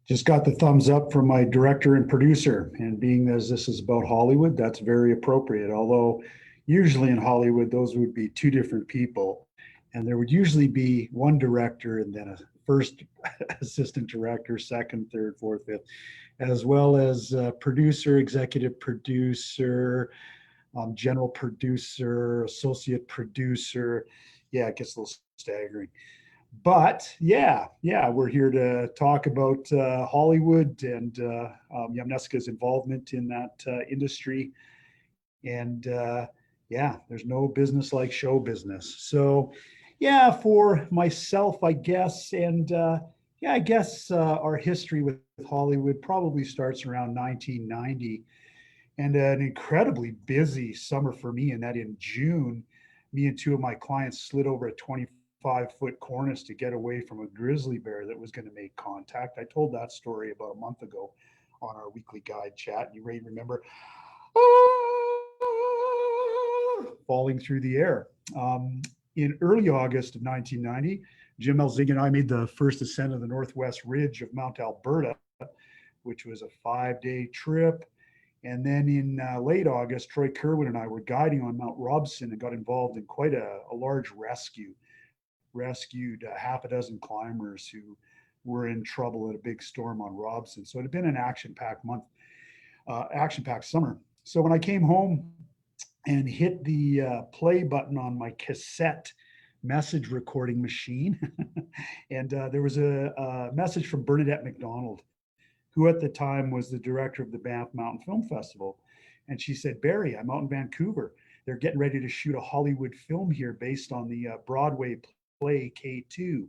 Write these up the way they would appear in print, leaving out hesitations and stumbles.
Just got the thumbs up from my director and producer. And being as this is about Hollywood, that's very appropriate. Although usually in Hollywood, those would be two different people. And there would usually be one director and then a first assistant director, second, third, fourth, fifth, as well as producer, executive producer, general producer, associate producer. Yeah, it gets a little staggering. But yeah, we're here to talk about Hollywood and Yamnuska's involvement in that industry. And yeah, there's no business like show business. So yeah, for myself, I guess, and yeah, I guess our history with Hollywood probably starts around 1990 and an incredibly busy summer for me. And that in June, me and two of my clients slid over a 25-foot cornice to get away from a grizzly bear that was going to make contact. I told that story about a month ago on our weekly guide chat. You may remember falling through the air. In early August of 1990, Jim Elzig and I made the first ascent of the Northwest Ridge of Mount Alberta, which was a 5-day trip. And then in late August, Troy Kerwin and I were guiding on Mount Robson and got involved in quite a large rescue. Rescued half a dozen climbers who were in trouble at a big storm on Robson. So it had been an action-packed month, action-packed summer. So when I came home and hit the play button on my cassette message recording machine, and there was a message from Bernadette McDonald, who at the time was the director of the Banff Mountain Film Festival. And she said, Barry, I'm out in Vancouver. They're getting ready to shoot a Hollywood film here based on the Broadway play K2,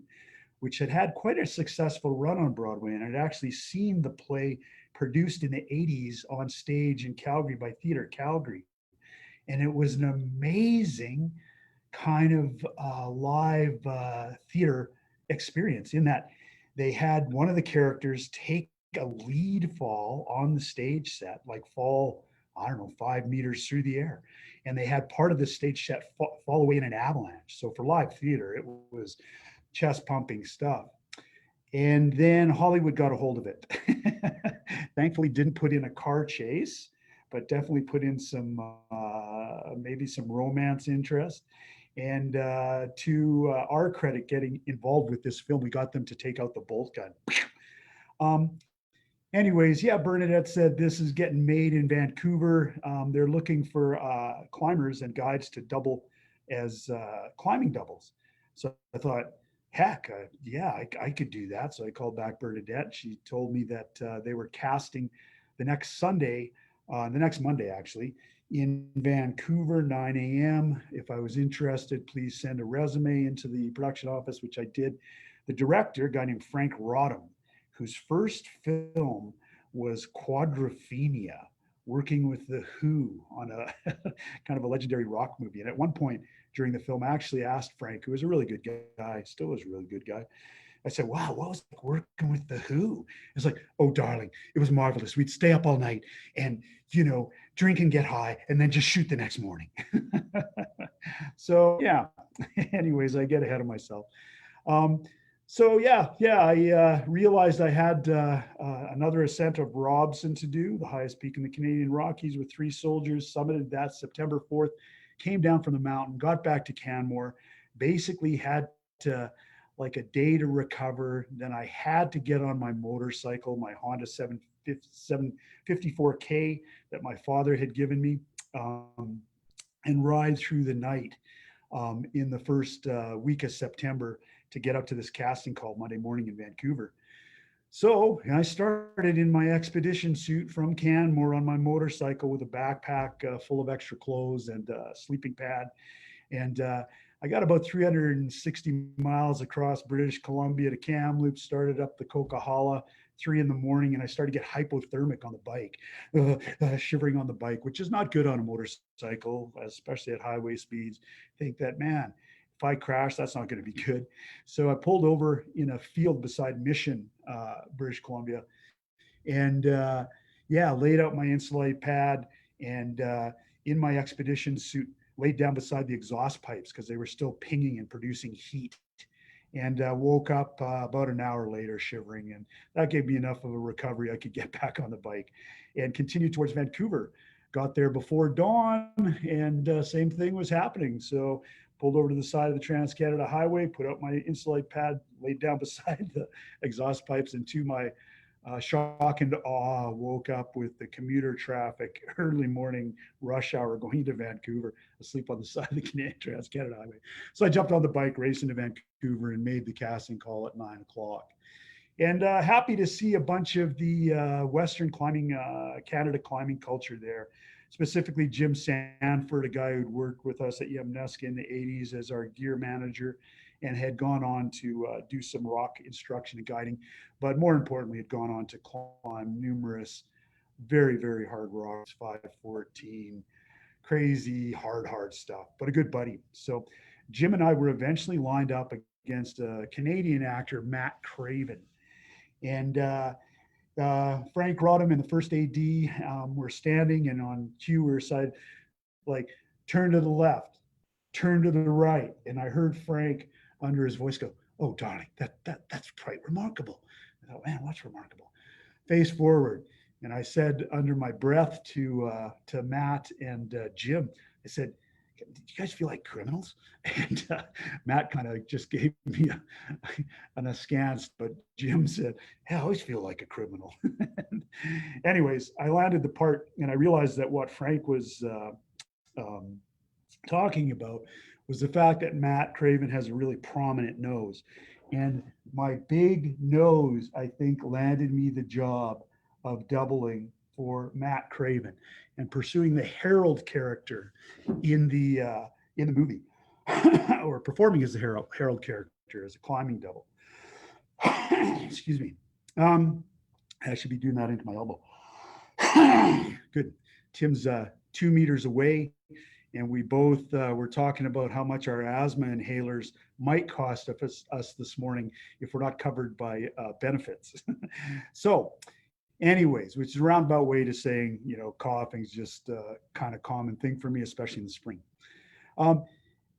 which had quite a successful run on Broadway and had actually seen the play produced in the 80s on stage in Calgary by Theatre Calgary. And it was an amazing kind of live theater experience in that they had one of the characters take a lead fall on the stage set, like fall, I don't know, 5 meters through the air. And they had part of the stage set fall away in an avalanche. So for live theater, it was chest pumping stuff. And then Hollywood got a hold of it. Thankfully, didn't put in a car chase, but definitely put in some, maybe some romance interest. And to our credit, getting involved with this film, we got them to take out the bolt gun. Anyways, yeah, Bernadette said this is getting made in Vancouver. They're looking for climbers and guides to double as climbing doubles. So I thought, heck, yeah, I could do that. So I called back Bernadette. She told me that they were casting the next Sunday, the next Monday, actually, in Vancouver, 9 a.m. If I was interested, please send a resume into the production office, which I did. The director, a guy named Frank Rodham, whose first film was Quadrophenia, working with the Who on a kind of a legendary rock movie. And at one point during the film, I actually asked Frank, who was a really good guy, still is a really good guy. I said, wow, what was it like working with the Who? It's like, oh, darling, it was marvelous. We'd stay up all night and, drink and get high and then just shoot the next morning. So, yeah, anyways, I get ahead of myself. So I realized I had another ascent of Robson to do, the highest peak in the Canadian Rockies, with 3 soldiers. Summited that September 4th, came down from the mountain, got back to Canmore, basically had to like a day to recover. Then I had to get on my motorcycle, my Honda 754K that my father had given me, and ride through the night in the first week of September to get up to this casting call Monday morning in Vancouver. So I started in my expedition suit from Canmore on my motorcycle with a backpack full of extra clothes and a sleeping pad. And I got about 360 miles across British Columbia to Kamloops, started up the Coquihalla, 3 in the morning, and I started to get hypothermic on the bike, shivering on the bike, which is not good on a motorcycle, especially at highway speeds. Think that, man, if I crash, that's not going to be good. So I pulled over in a field beside Mission, British Columbia, and yeah, laid out my insulate pad and in my expedition suit, laid down beside the exhaust pipes because they were still pinging and producing heat. And woke up about an hour later shivering. And that gave me enough of a recovery. I could get back on the bike and continue towards Vancouver. Got there before dawn, and same thing was happening. So pulled over to the side of the Trans Canada Highway, put out my insulate pad, laid down beside the exhaust pipes, and to my shock and awe, woke up with the commuter traffic, early morning rush hour going to Vancouver, asleep on the side of the Canadian Trans Canada Highway. So I jumped on the bike, raced into Vancouver, and made the casting call at 9 o'clock. And happy to see a bunch of the Western climbing, Canada climbing culture there. Specifically, Jim Sanford, a guy who'd worked with us at Yamnuska in the 80s as our gear manager and had gone on to do some rock instruction and guiding, but more importantly, had gone on to climb numerous very, very hard rocks, 514, crazy, hard stuff, but a good buddy. So Jim and I were eventually lined up against a Canadian actor, Matt Craven. And Frank Rodham and the first AD were standing, and on cue we were said, like, turn to the left, turn to the right. And I heard Frank under his voice go, "Oh, darling, that's quite remarkable." I thought, man, what's remarkable? Face forward. And I said under my breath to Matt and Jim, I said, "Do you guys feel like criminals?" And Matt kind of just gave me an askance, but Jim said, "Hey, I always feel like a criminal." Anyways, I landed the part, and I realized that what Frank was talking about was the fact that Matt Craven has a really prominent nose. And my big nose, I think, landed me the job of doubling for Matt Craven and pursuing the Harold character in the movie, or performing as the Harold character as a climbing double. Excuse me. I should be doing that into my elbow. Good. Tim's 2 meters away, and we both were talking about how much our asthma inhalers might cost us this morning if we're not covered by benefits. So, anyways, which is a roundabout way to saying, coughing is just a kind of common thing for me, especially in the spring.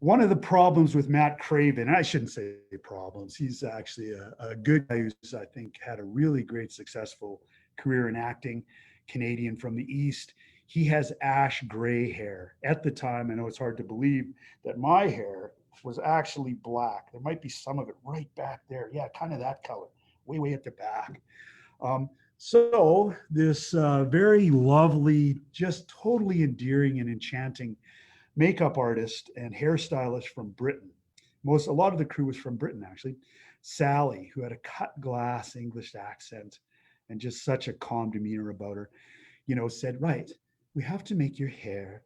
One of the problems with Matt Craven, and I shouldn't say problems, he's actually a good guy who's, I think, had a really great, successful career in acting, Canadian from the East. He has ash gray hair. At the time, I know it's hard to believe that my hair was actually black. There might be some of it right back there. Yeah, kind of that color, way at the back. So this very lovely, just totally endearing and enchanting makeup artist and hairstylist from Britain. A lot of the crew was from Britain, actually. Sally, who had a cut glass English accent and just such a calm demeanor about her, said, right, we have to make your hair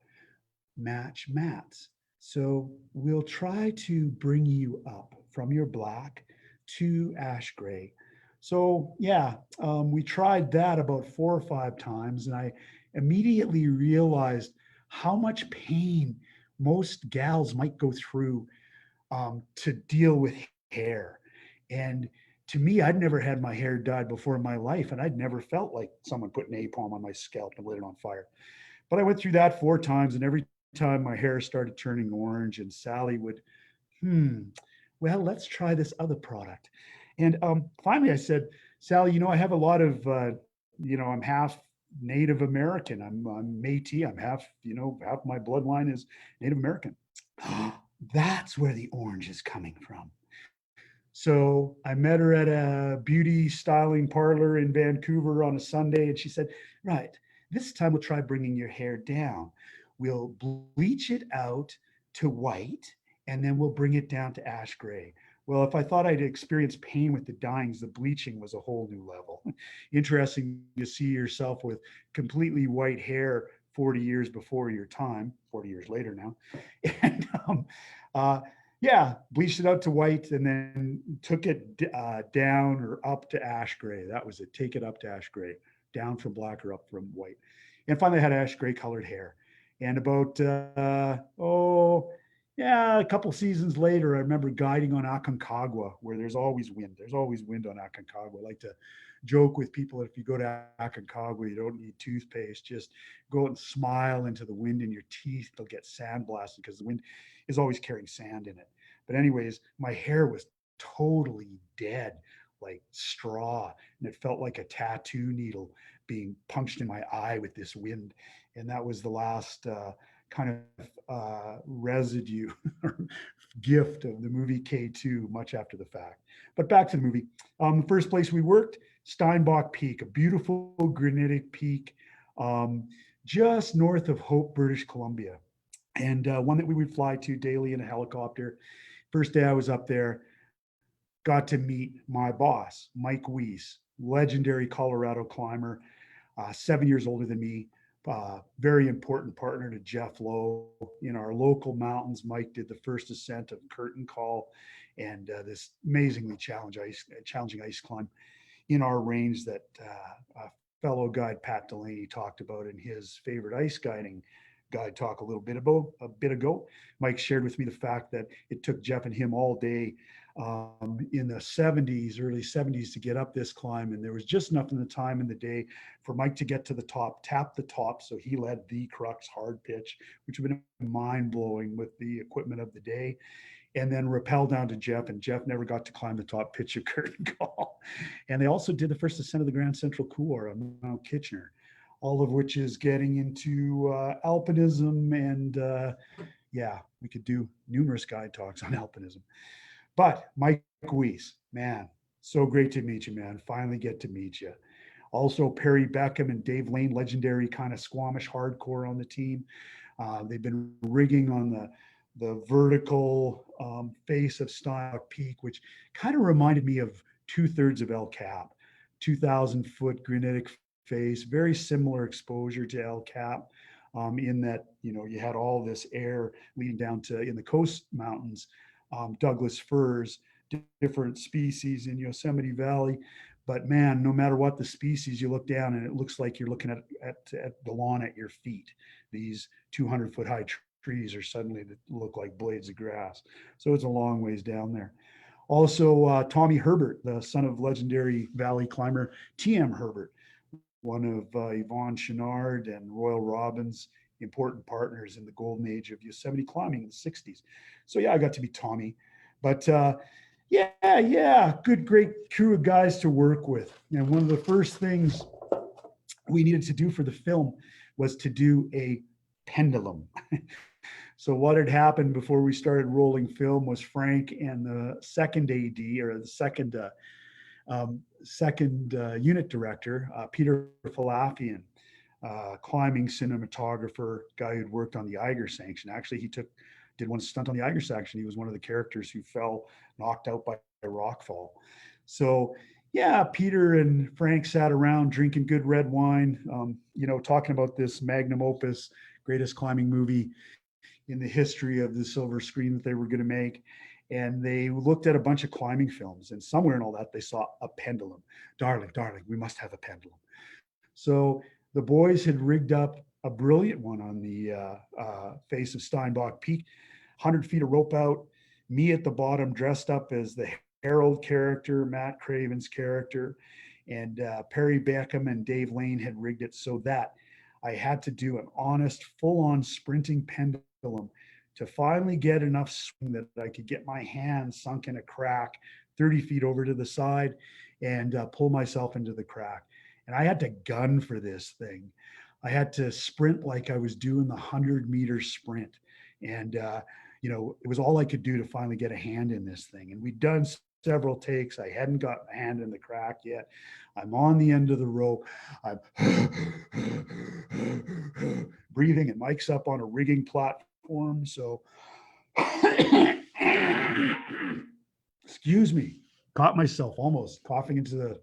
match Matt's. So we'll try to bring you up from your black to ash gray. So yeah, we tried that about 4 or 5 times, and I immediately realized how much pain most gals might go through to deal with hair. And to me, I'd never had my hair dyed before in my life, and I'd never felt like someone put napalm on my scalp and lit it on fire. But I went through that 4 times, and every time my hair started turning orange, and Sally would, well, let's try this other product. And finally, I said, Sally, I have a lot of, I'm half Native American. I'm Métis. I'm half my bloodline is Native American. That's where the orange is coming from. So I met her at a beauty styling parlor in Vancouver on a Sunday, and she said, right, this time we'll try bringing your hair down. We'll bleach it out to white, and then we'll bring it down to ash gray. Well, if I thought I'd experienced pain with the dyings, the bleaching was a whole new level. Interesting to see yourself with completely white hair 40 years before your time, 40 years later now. And yeah, bleached it out to white and then took it down or up to ash gray. That was it. Take it up to ash gray, down from black or up from white. And finally I had ash gray colored hair. And about, Yeah, a couple seasons later, I remember guiding on Aconcagua, where there's always wind. There's always wind on Aconcagua. I like to joke with people that if you go to Aconcagua, you don't need toothpaste. Just go out and smile into the wind in your teeth. They'll get sandblasted because the wind is always carrying sand in it. But anyways, my hair was totally dead, like straw, and it felt like a tattoo needle being punched in my eye with this wind. And that was the last kind of residue or gift of the movie K2 much after the fact. But back to the movie. The first place we worked, Steinbach Peak, a beautiful granitic peak um, just north of Hope, British Columbia, and one that we would fly to daily in a helicopter. First day I was up there, got to meet my boss, Mike Weiss, legendary Colorado climber, 7 years older than me, very important partner to Jeff Lowe in our local mountains. Mike did the first ascent of Curtain Call and this amazingly challenging ice climb in our range that fellow guide Pat Delaney talked about in his favorite ice guiding guide talk a bit ago. Mike shared with me the fact that it took Jeff and him all day in the 70s, early 70s, to get up this climb. And there was just enough in the time in the day for Mike to get to the top, tap the top. So he led the crux hard pitch, which would have been mind blowing with the equipment of the day, and then rappel down to Jeff. And Jeff never got to climb the top pitch of Curtain Call. And they also did the first ascent of the Grand Central Couloir on Mount Kitchener, all of which is getting into alpinism. And yeah, we could do numerous guide talks on alpinism. But Mike Weiss, man, so great to meet you, man. Finally get to meet you. Also, Perry Beckham and Dave Lane, legendary kind of Squamish hardcore on the team. They've been rigging on the vertical face of Steinbach Peak, which kind of reminded me of 2/3 of El Cap, 2,000-foot granitic face, very similar exposure to El Cap. In that, you had all this air leading down to in the coast mountains, Douglas firs, different species in Yosemite Valley. But man, no matter what the species, you look down and it looks like you're looking at the lawn at your feet. These 200-foot high trees are suddenly that look like blades of grass. So it's a long ways down there. Also, Tommy Herbert, the son of legendary valley climber T.M. Herbert, one of Yvon Chouinard and Royal Robbins' important partners in the golden age of Yosemite climbing in the 60s. So yeah, I got to meet Tommy. But yeah, good, great crew of guys to work with. And one of the first things we needed to do for the film was to do a pendulum. So what had happened before we started rolling film was Frank and the second AD, or the second unit director, Peter Falafian, climbing cinematographer, guy who'd worked on the Eiger sanction. Actually, did one stunt on the Eiger sanction. He was one of the characters who fell knocked out by a rock fall. So yeah, Peter and Frank sat around drinking good red wine, talking about this magnum opus, greatest climbing movie in the history of the silver screen that they were going to make. And they looked at a bunch of climbing films, and somewhere in all that, they saw a pendulum. Darling, we must have a pendulum. So the boys had rigged up a brilliant one on the face of Steinbach Peak, 100 feet of rope out, me at the bottom dressed up as the Harold character, Matt Craven's character, and Perry Beckham and Dave Lane had rigged it so that I had to do an honest, full-on sprinting pendulum to finally get enough swing that I could get my hand sunk in a crack 30 feet over to the side and pull myself into the crack. And I had to gun for this thing. I had to sprint like I was doing the 100-meter sprint. And, it was all I could do to finally get a hand in this thing. And we'd done several takes. I hadn't got my hand in the crack yet. I'm on the end of the rope. I'm breathing, and Mike's up on a rigging platform. So, excuse me, caught myself almost coughing into the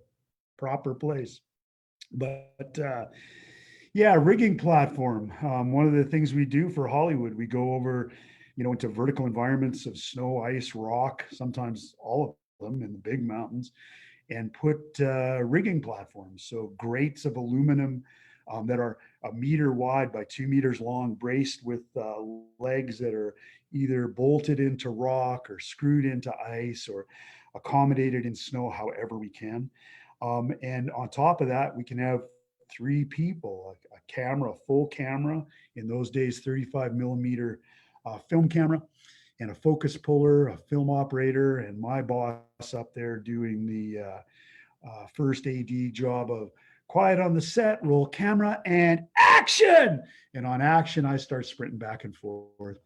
proper place. But yeah, rigging platform. One of the things we do for Hollywood, we go over, into vertical environments of snow, ice, rock, sometimes all of them in the big mountains, and put rigging platforms. So grates of aluminum that are a meter wide by 2 meters long, braced with legs that are either bolted into rock or screwed into ice or accommodated in snow however we can. And on top of that, we can have three people, a camera, a full camera, in those days, 35 millimeter film camera, and a focus puller, a film operator, and my boss up there doing the first AD job of quiet on the set, roll camera, and action. And on action, I start sprinting back and forth.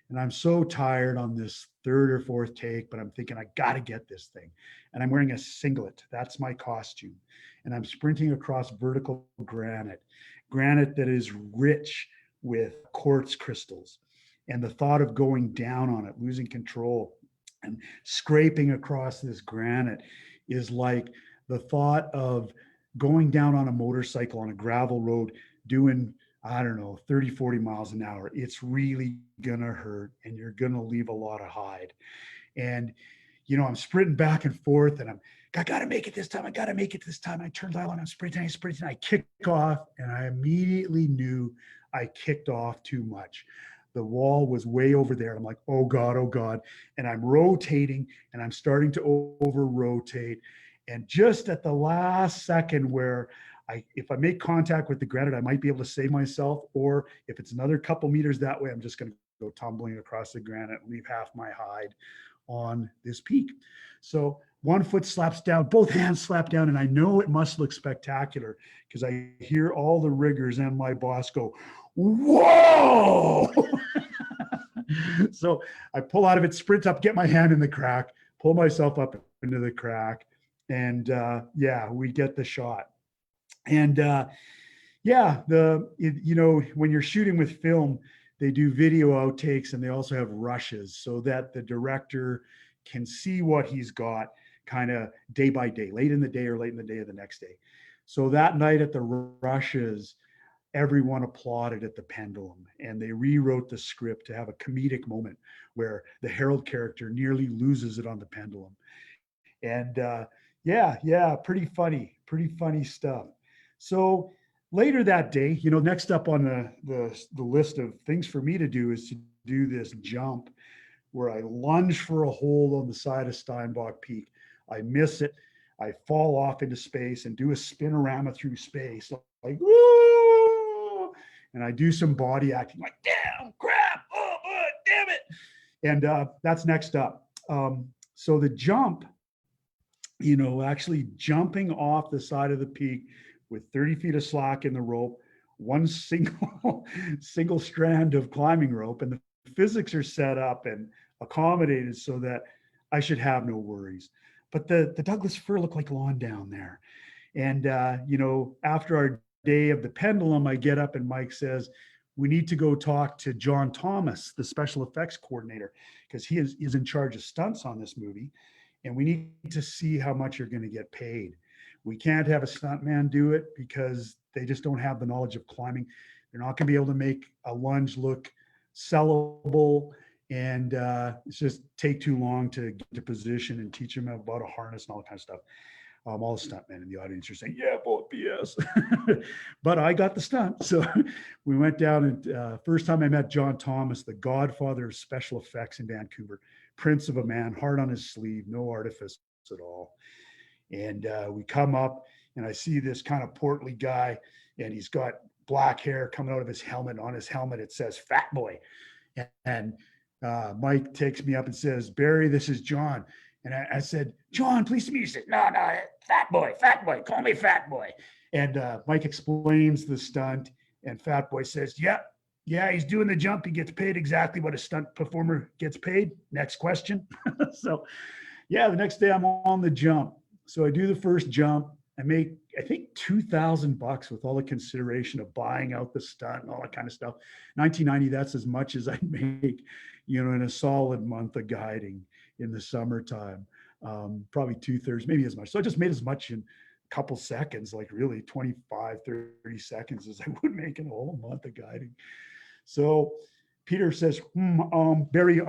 And I'm so tired on this third or fourth take, but I'm thinking, I got to get this thing. And I'm wearing a singlet. That's my costume. And I'm sprinting across vertical granite, granite that is rich with quartz crystals. And the thought of going down on it, losing control, and scraping across this granite is like the thought of going down on a motorcycle on a gravel road doing, I don't know, 30, 40 miles an hour. It's really going to hurt and you're going to leave a lot of hide. And, you know, I'm sprinting back and forth and I got to make it this time. I got to make it this time. I turned dial on, I'm sprinting, I kick off, and I immediately knew I kicked off too much. The wall was way over there. I'm like, oh God, oh God. And I'm rotating and I'm starting to over rotate. And just at the last second where if I make contact with the granite, I might be able to save myself. Or if it's another couple meters that way, I'm just going to go tumbling across the granite and leave half my hide on this peak. So one foot slaps down, both hands slap down, and I know it must look spectacular because I hear all the riggers and my boss go, whoa! So I pull out of it, sprint up, get my hand in the crack, pull myself up into the crack, and yeah, we get the shot. And yeah, you know, when you're shooting with film, they do video outtakes and they also have rushes so that the director can see what he's got kind of day by day, late in the day or late in the day of the next day. So that night at the rushes, everyone applauded at the Pendulum and they rewrote the script to have a comedic moment where the Harold character nearly loses it on the Pendulum. And yeah, pretty funny stuff. So later that day, you know, next up on the list of things for me to do is to do this jump where I lunge for a hold on the side of Steinbach Peak. I miss it. I fall off into space and do a spinorama through space, like woo! And I do some body acting, like damn, crap, oh, damn it. And that's next up. So the jump, you know, actually jumping off the side of the peak with 30 feet of slack in the rope, one single strand of climbing rope, and the physics are set up and accommodated so that I should have no worries. But the Douglas fir looked like lawn down there. And, you know, after our day of the Pendulum, I get up and Mike says, we need to go talk to John Thomas, the special effects coordinator, because he is in charge of stunts on this movie. And we need to see how much you're going to get paid. We can't have a stuntman do it because they just don't have the knowledge of climbing. They're not going to be able to make a lunge look sellable, and it's just take too long to get to position and teach them about a harness and all that kind of stuff. All the stuntmen in the audience are saying, yeah, both BS. But I got the stunt. So we went down and first time I met John Thomas, the godfather of special effects in Vancouver, prince of a man, heart on his sleeve, no artifice at all. And we come up and I see this kind of portly guy and he's got black hair coming out of his helmet. On his helmet, it says Fat Boy. And Mike takes me up and says, Barry, this is John. And I said, John, pleased to meet you. He said, no, Fat Boy, call me Fat Boy. And Mike explains the stunt and Fat Boy says, yeah, he's doing the jump. He gets paid exactly what a stunt performer gets paid. Next question. So yeah, the next day I'm on the jump. So I do the first jump. I make, I think, $2,000 with all the consideration of buying out the stunt and all that kind of stuff. 1990, that's as much as I make, you know, in a solid month of guiding in the summertime. Probably 2/3, maybe as much. So I just made as much in a couple seconds, like really 25, 30 seconds as I would make in a whole month of guiding. So Peter says, Barry,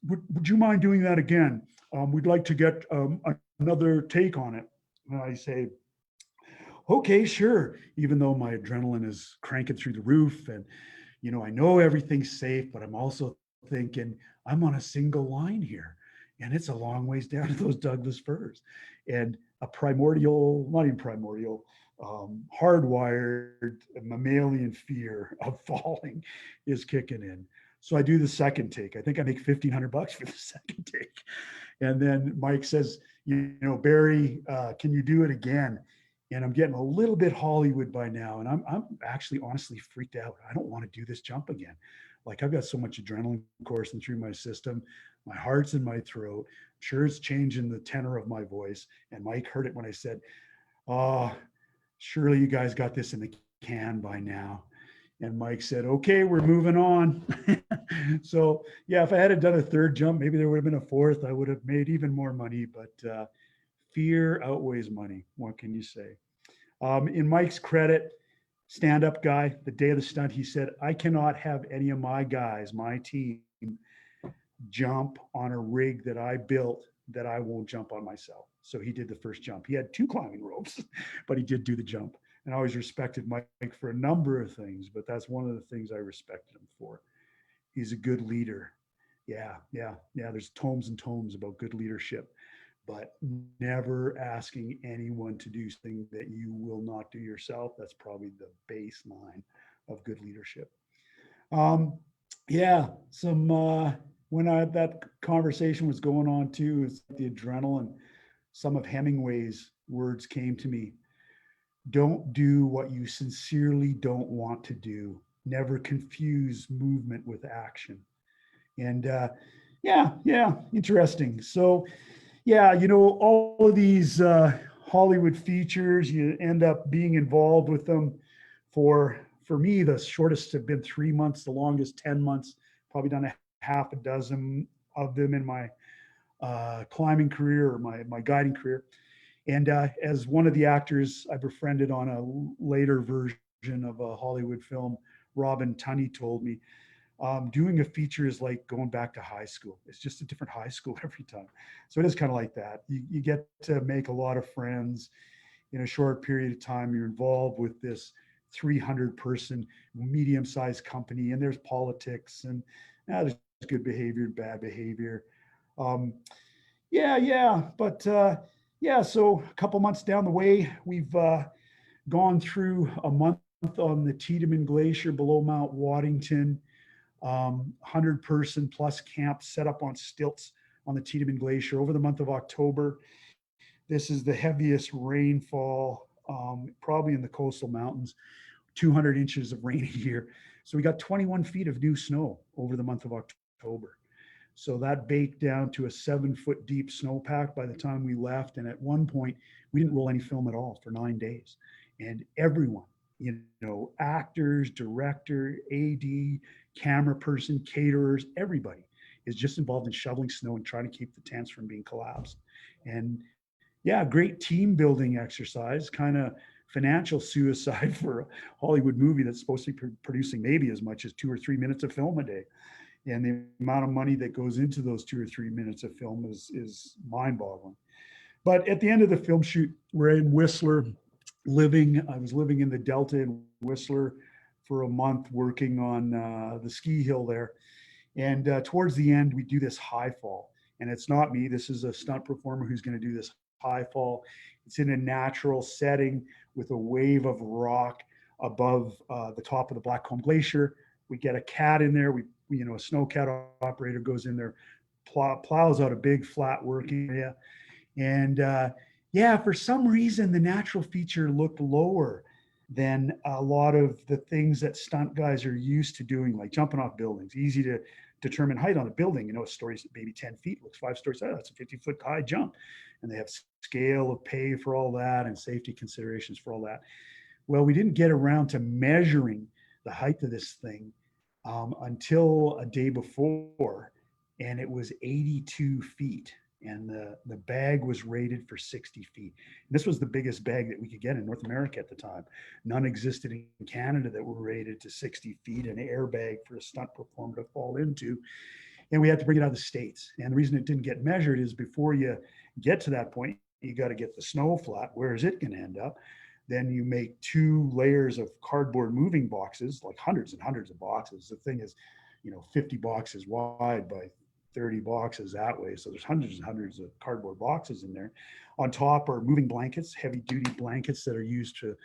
would you mind doing that again? We'd like to get another take on it. And I say, okay, sure. Even though my adrenaline is cranking through the roof and, you know, I know everything's safe, but I'm also thinking, I'm on a single line here, and it's a long ways down to those Douglas firs. And a primordial, not even primordial, hardwired mammalian fear of falling is kicking in. So I do the second take. I think I make $1,500 for the second take. And then Mike says, Barry, can you do it again? And I'm getting a little bit Hollywood by now. And I'm actually honestly freaked out. I don't want to do this jump again. Like, I've got so much adrenaline coursing through my system. My heart's in my throat. I'm sure it's changing the tenor of my voice. And Mike heard it when I said, oh, surely you guys got this in the can by now. And Mike said, okay, we're moving on. So yeah, if I had done a third jump, maybe there would have been a fourth. I would have made even more money, but fear outweighs money. What can you say? In Mike's credit, stand-up guy, the day of the stunt, he said, I cannot have any of my guys, my team, jump on a rig that I built that I won't jump on myself. So he did the first jump. He had 2 climbing ropes, but he did do the jump. And I always respected Mike for a number of things, but that's one of the things I respected him for. He's a good leader. Yeah. There's tomes and tomes about good leadership, but never asking anyone to do something that you will not do yourself. That's probably the baseline of good leadership. Um, yeah, when that conversation was going on too, it's the adrenaline. Some of Hemingway's words came to me. Don't do what you sincerely don't want to do. Never confuse movement with action. And yeah, interesting. So yeah, all of these Hollywood features, you end up being involved with them for me, the shortest have been 3 months, the longest 10 months. Probably done a half a dozen of them in my climbing career or my guiding career. And as one of the actors I befriended on a later version of a Hollywood film, Robin Tunney, told me, doing a feature is like going back to high school. It's just a different high school every time. So it is kind of like that. You get to make a lot of friends in a short period of time. You're involved with this 300-person medium-sized company, and there's politics, and there's good behavior and bad behavior. Um, but so a couple months down the way, we've gone through a month on the Tiedemann Glacier below Mount Waddington, 100-person plus camp set up on stilts on the Tiedemann Glacier over the month of October. This is the heaviest rainfall, probably in the coastal mountains, 200 inches of rain a year. So we got 21 feet of new snow over the month of October. So that baked down to a 7-foot deep snowpack by the time we left. And at one point, we didn't roll any film at all for 9 days. And everyone, actors, director, AD, camera person, caterers, everybody is just involved in shoveling snow and trying to keep the tents from being collapsed. And yeah, great team building exercise, kind of financial suicide for a Hollywood movie that's supposed to be producing maybe as much as 2 or 3 minutes of film a day. And the amount of money that goes into those 2 or 3 minutes of film is mind-boggling. But at the end of the film shoot, we're in Whistler I was living in the Delta in Whistler for a month working on the ski hill there. And towards the end, we do this high fall. And it's not me. This is a stunt performer who's going to do this high fall. It's in a natural setting with a wave of rock above the top of the Blackcomb Glacier. We get a cat in there. A snowcat operator goes in there, plows out a big flat working area. And for some reason, the natural feature looked lower than a lot of the things that stunt guys are used to doing, like jumping off buildings. Easy to determine height on a building. A story's maybe 10 feet, looks 5 stories. That's a 50-foot high jump. And they have scale of pay for all that and safety considerations for all that. Well, we didn't get around to measuring the height of this thing until a day before, and it was 82 feet. And the bag was rated for 60 feet. And this was the biggest bag that we could get in North America at the time. None existed in Canada that were rated to 60 feet, an airbag for a stunt performer to fall into. And we had to bring it out of the States. And the reason it didn't get measured is before you get to that point, you got to get the snow flat. Where is it going to end up? Then you make 2 layers of cardboard moving boxes, like hundreds and hundreds of boxes. The thing is, 50 boxes wide by 30 boxes that way. So there's hundreds and hundreds of cardboard boxes in there. On top are moving blankets, heavy duty blankets that are used to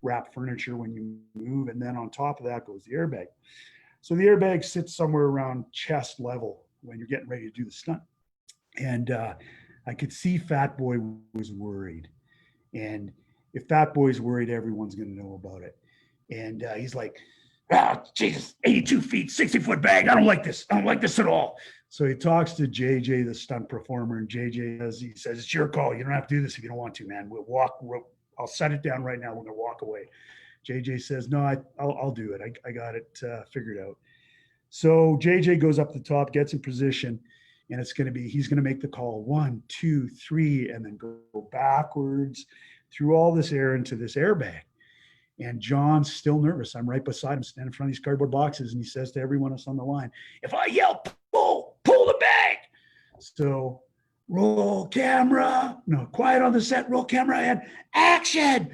wrap furniture when you move. And then on top of that goes the airbag. So the airbag sits somewhere around chest level when you're getting ready to do the stunt. And I could see Fat Boy was worried. And if Fat Boy's worried, everyone's going to know about it. And he's like, Jesus, 82 feet, 60-foot bag. I don't like this. I don't like this at all. So he talks to JJ, the stunt performer, and JJ he says, it's your call. You don't have to do this if you don't want to, man. I'll set it down right now. We're going to walk away. JJ says, no, I'll do it. I got it figured out. So JJ goes up the top, gets in position, and he's going to make the call 1, 2, 3, and then go backwards through all this air into this airbag. And John's still nervous. I'm right beside him, standing in front of these cardboard boxes. And he says to everyone else on the line, if I yell, pull the bag. So roll camera. No, quiet on the set, roll camera and action.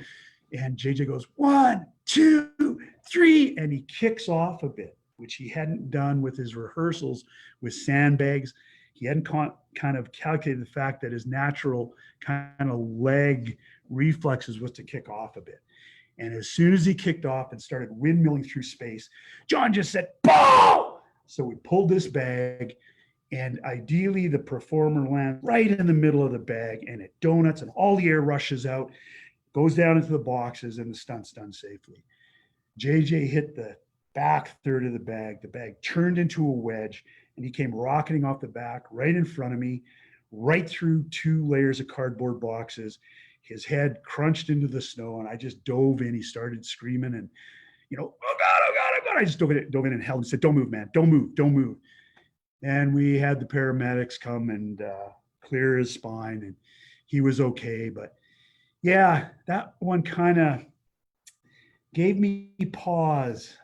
And JJ goes 1, 2, 3. And he kicks off a bit, which he hadn't done with his rehearsals with sandbags. He hadn't kind of calculated the fact that his natural kind of leg reflexes was to kick off a bit. And as soon as he kicked off and started windmilling through space, John just said, "Bow!" So we pulled this bag, and ideally the performer lands right in the middle of the bag, and it donuts, and all the air rushes out, goes down into the boxes, and the stunt's done safely. JJ hit the back third of the bag. The bag turned into a wedge, and he came rocketing off the back right in front of me, right through 2 layers of cardboard boxes. His head crunched into the snow, and I just dove in. He started screaming, and oh God, oh God, oh God. I just dove in and held and said, don't move, man, don't move. And we had the paramedics come and clear his spine, and he was okay. But yeah, that one kind of gave me pause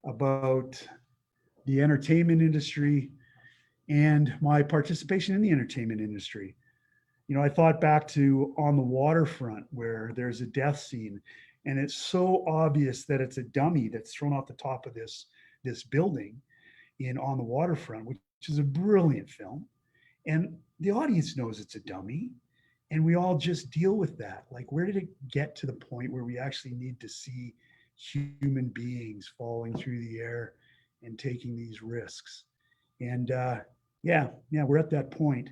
about the entertainment industry and my participation in the entertainment industry. I thought back to On the Waterfront, where there's a death scene, and it's so obvious that it's a dummy that's thrown off the top of this building in On the Waterfront, which is a brilliant film. And the audience knows it's a dummy, and we all just deal with that. Like, where did it get to the point where we actually need to see human beings falling through the air and taking these risks? And yeah, we're at that point.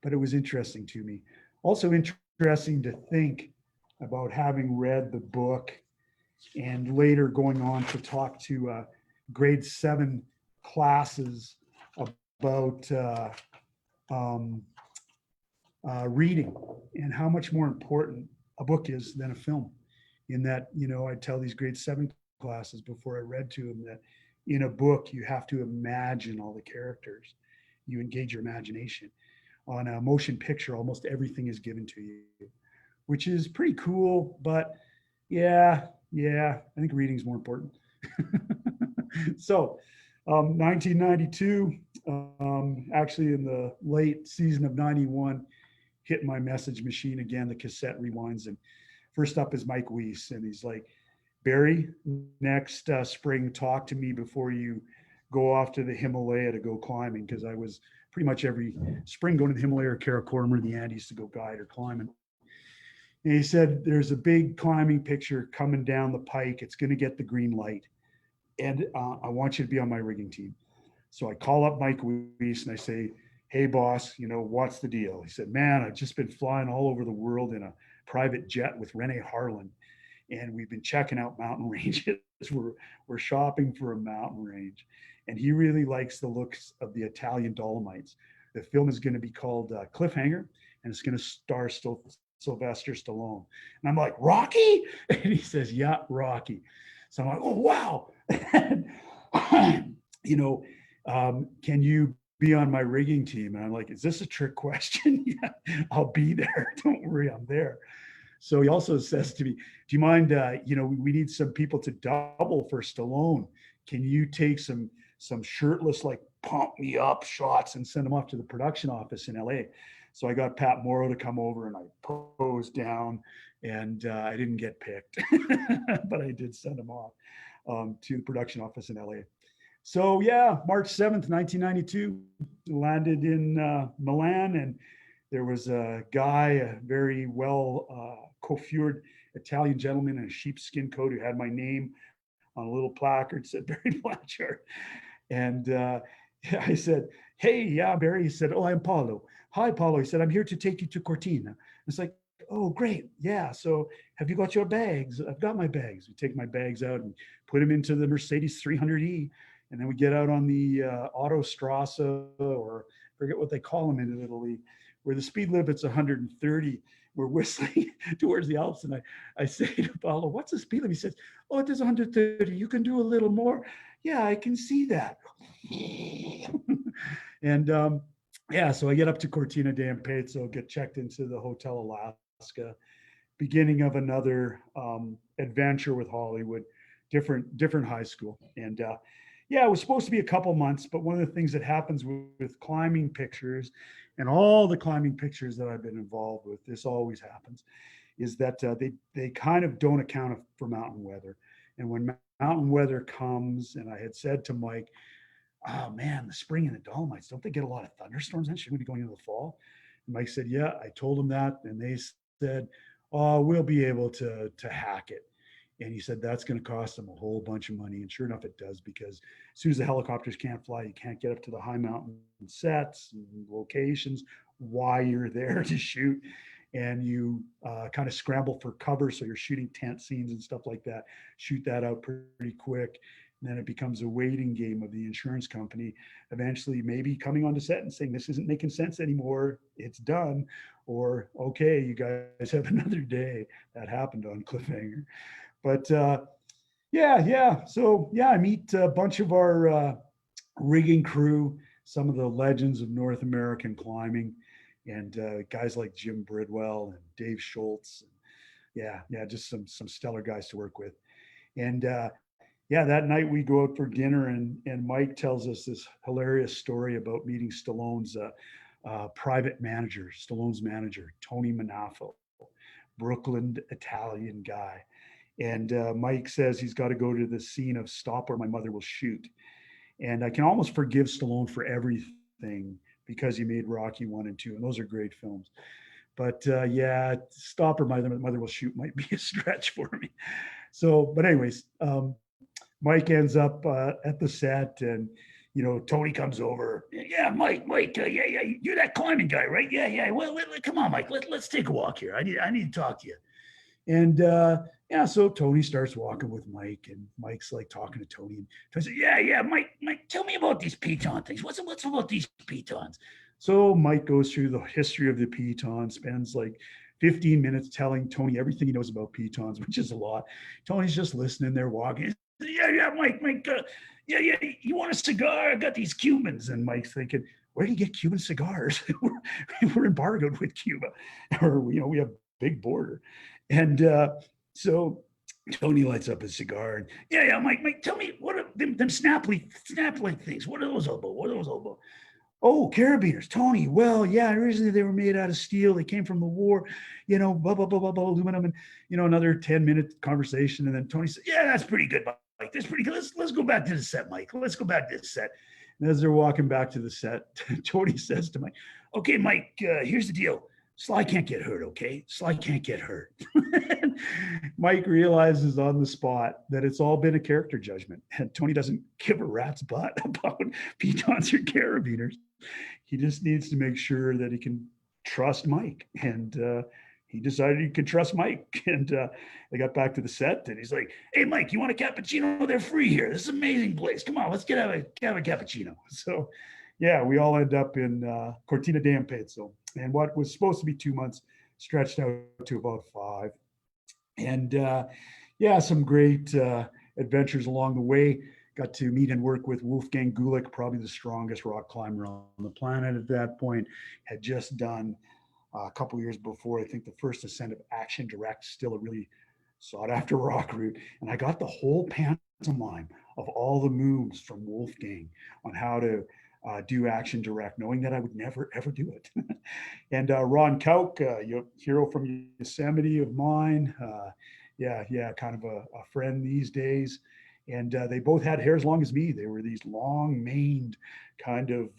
But it was interesting to me. Also interesting to think about having read the book and later going on to talk to grade 7 classes about reading and how much more important a book is than a film. In that, I tell these grade 7 classes before I read to them that in a book, you have to imagine all the characters. You engage your imagination. On a motion picture, almost everything is given to you, which is pretty cool. But yeah, I think reading is more important. So 1992, actually in the late season of 91, hit my message machine again. The cassette rewinds, and first up is Mike Weiss, and he's like, Barry, next spring, talk to me before you go off to the Himalaya to go climbing, because I was pretty much every spring going to the Himalaya or Karakoram or the Andes to go guide or climbing. And he said, there's a big climbing picture coming down the pike. It's going to get the green light. And I want you to be on my rigging team. So I call up Mike Weiss and I say, hey boss, what's the deal? He said, man, I've just been flying all over the world in a private jet with Renee Harlan. And we've been checking out mountain ranges. We're shopping for a mountain range. And he really likes the looks of the Italian Dolomites. The film is going to be called Cliffhanger, and it's going to star Sylvester Stallone. And I'm like, Rocky? And he says, yeah, Rocky. So I'm like, oh, wow. Can you be on my rigging team? And I'm like, is this a trick question? Yeah, I'll be there. Don't worry, I'm there. So he also says to me, do you mind, we need some people to double for Stallone. Can you take some shirtless, like pump me up shots and send them off to the production office in LA? So I got Pat Morrow to come over and I posed down, and I didn't get picked, but I did send him off to the production office in LA. So yeah, March 7th, 1992, landed in Milan, and there was a guy, a very well coiffured Italian gentleman in a sheepskin coat who had my name on a little placard, said Barry Blanchard. And I said, hey, yeah, Barry. He said, oh, I'm Paulo. Hi, Paulo. He said, I'm here to take you to Cortina. It's like, oh, great. Yeah. So have you got your bags? I've got my bags. We take my bags out and put them into the Mercedes 300E. And then we get out on the Autostrasse, or forget what they call them in Italy, where the speed limit's 130. We're whistling towards the Alps. And I say to Paulo, what's the speed limit? He says, oh, it is 130. You can do a little more. Yeah, I can see that. And yeah, so I get up to Cortina d'Ampezzo, get checked into the Hotel Alaska, beginning of another adventure with Hollywood, different high school. And yeah, it was supposed to be a couple months, but one of the things that happens with climbing pictures and all the climbing pictures that I've been involved with, this always happens, is that they kind of don't account for mountain weather. And when mountain weather comes, and I had said to Mike, oh man, the spring and the Dolomites, don't they get a lot of thunderstorms then? Shouldn't we be going into the fall? And Mike said, yeah, I told him that. And they said, oh, we'll be able to hack it. And he said, that's going to cost them a whole bunch of money. And sure enough, it does, because as soon as the helicopters can't fly, you can't get up to the high mountain sets and locations while you're there to shoot. And you kind of scramble for cover. So you're shooting tent scenes and stuff like that. Shoot that out pretty quick. And then it becomes a waiting game of the insurance company, eventually maybe coming onto set and saying, this isn't making sense anymore. It's done. Or, okay, you guys have another day. That happened on Cliffhanger. But yeah. So yeah, I meet a bunch of our rigging crew, some of the legends of North American climbing, and guys like Jim Bridwell and Dave Schultz. Yeah, just some stellar guys to work with. And yeah, that night we go out for dinner, and Mike tells us this hilarious story about meeting Stallone's private manager, Stallone's manager, Tony Manafo, Brooklyn Italian guy. And Mike says he's got to go to the scene of Stop or My Mother Will Shoot. And I can almost forgive Stallone for everything because he made Rocky 1 and 2, and those are great films. But yeah, Stop or My Mother Will Shoot might be a stretch for me. So, but anyways, Mike ends up at the set, and Tony comes over. Yeah, Mike, yeah, you're that climbing guy, right? Yeah. Well, come on, Mike, let's take a walk here. I need to talk to you. And yeah, so Tony starts walking with Mike, and Mike's like talking to Tony, and Tony says, yeah, Mike, tell me about these piton things. What's about these pitons? So Mike goes through the history of the piton, spends like 15 minutes telling Tony everything he knows about pitons, which is a lot. Tony's just listening there, walking. Yeah, Mike, yeah, you want a cigar? I got these Cubans. And Mike's thinking, where do you get Cuban cigars? We're embargoed with Cuba, or we have big border. And so Tony lights up his cigar, and yeah, Mike, tell me, what are them snap like things? What are those all about? Oh, carabiners, Tony. Well, yeah, originally they were made out of steel. They came from the war, blah, blah, blah, blah, blah, aluminum. And, another 10-minute conversation. And then Tony said, yeah, that's pretty good, Mike. That's pretty good. Let's go back to the set, Mike. Let's go back to the set. And as they're walking back to the set, Tony says to Mike, okay, Mike, here's the deal. Sly can't get hurt, okay? Sly can't get hurt. Mike realizes on the spot that it's all been a character judgment, and Tony doesn't give a rat's butt about pitons or carabiners. He just needs to make sure that he can trust Mike, and he decided he could trust Mike. And they got back to the set, and he's like, "Hey, Mike, you want a cappuccino? They're free here. This is an amazing place. Come on, let's have a cappuccino." So, yeah, we all end up in Cortina d'Ampezzo, and what was supposed to be 2 months stretched out to about 5. And yeah, some great adventures along the way. Got to meet and work with Wolfgang Gulick, probably the strongest rock climber on the planet at that point. Had just done a couple years before, I think, the first ascent of Action Direct, still a really sought after rock route. And I got the whole pantomime of all the moves from Wolfgang on how to do Action Direct, knowing that I would never, ever do it. And Ron Kauk, hero from Yosemite of mine. Yeah, kind of a friend these days. And they both had hair as long as me. They were these long maned kind of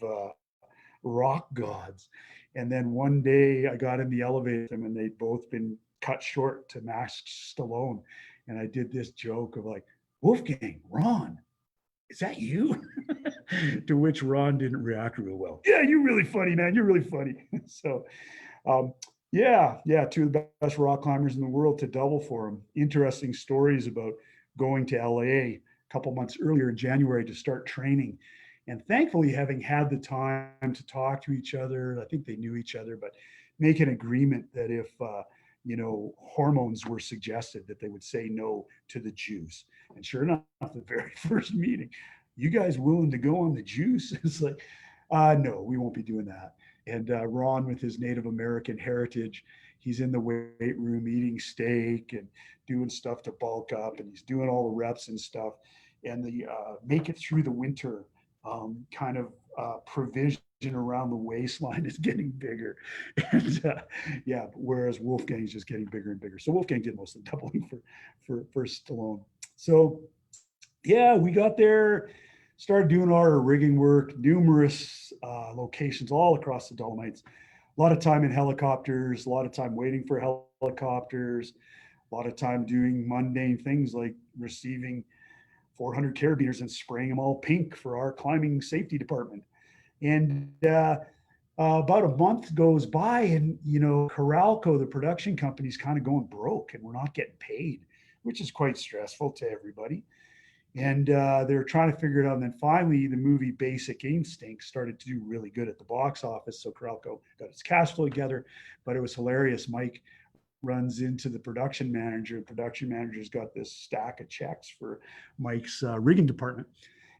rock gods. And then one day I got in the elevator with them and they'd both been cut short to match Stallone. And I did this joke of like, Wolfgang, Ron, is that you? To which Ron didn't react real well. Yeah, you're really funny, man. You're really funny. So, um, yeah, two of the best rock climbers in the world to double for them. Interesting stories about going to LA a couple months earlier in January to start training. And thankfully, having had the time to talk to each other, I think they knew each other, but make an agreement that if, hormones were suggested, that they would say no to the juice. And sure enough, the very first meeting, you guys willing to go on the juice? It's like, no, we won't be doing that. And Ron, with his Native American heritage, he's in the weight room eating steak and doing stuff to bulk up, and he's doing all the reps and stuff. And the make it through the winter kind of provision around the waistline is getting bigger. And yeah, whereas Wolfgang's just getting bigger and bigger. So Wolfgang did most of the doubling for Stallone. So yeah, we got there, started doing our rigging work, numerous locations all across the Dolomites. A lot of time in helicopters, a lot of time waiting for helicopters, a lot of time doing mundane things like receiving 400 carabiners and spraying them all pink for our climbing safety department. And about a month goes by, and Coralco, the production company, is kind of going broke, and we're not getting paid, which is quite stressful to everybody. And they're trying to figure it out. And then finally, the movie Basic Instinct started to do really good at the box office. So Coralco got its cash flow together, but it was hilarious. Mike runs into the production manager, and production manager's got this stack of checks for Mike's rigging department.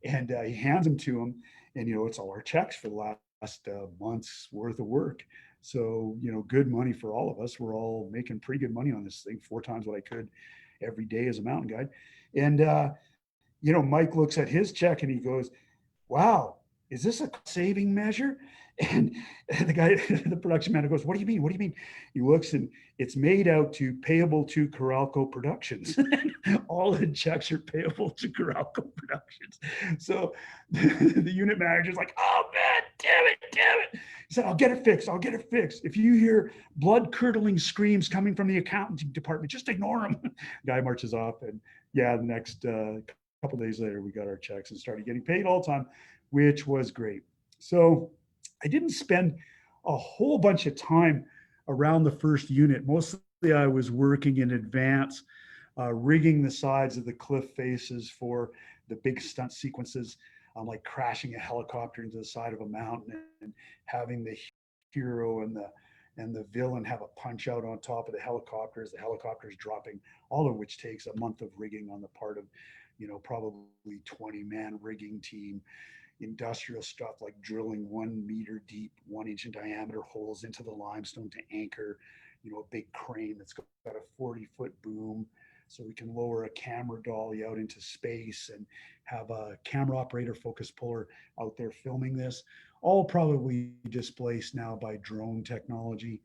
And he hands them to him. And, it's all our checks for the last month's worth of work. So, good money for all of us. We're all making pretty good money on this thing, 4 times what I could every day as a mountain guide. And, Mike looks at his check and he goes, wow, is this a saving measure? And the guy, the production manager goes, what do you mean? What do you mean? He looks, and it's made out to payable to Coralco Productions. All the checks are payable to Coralco Productions. So the unit manager's like, oh man, damn it. He said, I'll get it fixed. I'll get it fixed. If you hear blood curdling screams coming from the accounting department, just ignore them. Guy marches off, and yeah, the next couple of days later, we got our checks and started getting paid all the time, which was great. So I didn't spend a whole bunch of time around the first unit. Mostly I was working in advance, rigging the sides of the cliff faces for the big stunt sequences, like crashing a helicopter into the side of a mountain and having the hero and the villain have a punch out on top of the helicopters dropping, all of which takes a month of rigging on the part of, probably 20-man rigging team. Industrial stuff like drilling 1 meter deep, 1 inch in diameter holes into the limestone to anchor, a big crane that's got a 40-foot boom, so we can lower a camera dolly out into space and have a camera operator focus puller out there filming this. All probably displaced now by drone technology,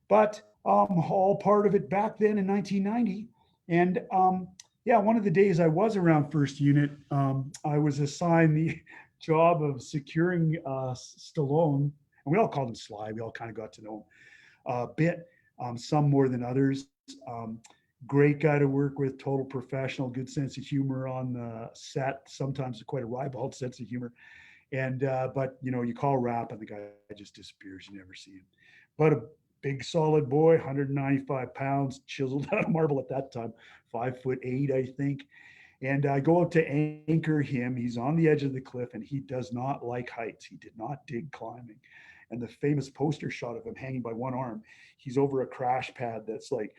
but all part of it back then in 1990. And yeah, one of the days I was around first unit, I was assigned the job of securing Stallone, and we all called him Sly. We all kind of got to know him a bit, some more than others. Great guy to work with, total professional, good sense of humor on the set, sometimes quite a ribald sense of humor. And but you call rap and the guy just disappears. You never see him. But a big solid boy, 195 pounds, chiseled out of marble at that time, 5'8", I think. And I go out to anchor him. He's on the edge of the cliff, and he does not like heights. He did not dig climbing. And the famous poster shot of him hanging by one arm, he's over a crash pad that's like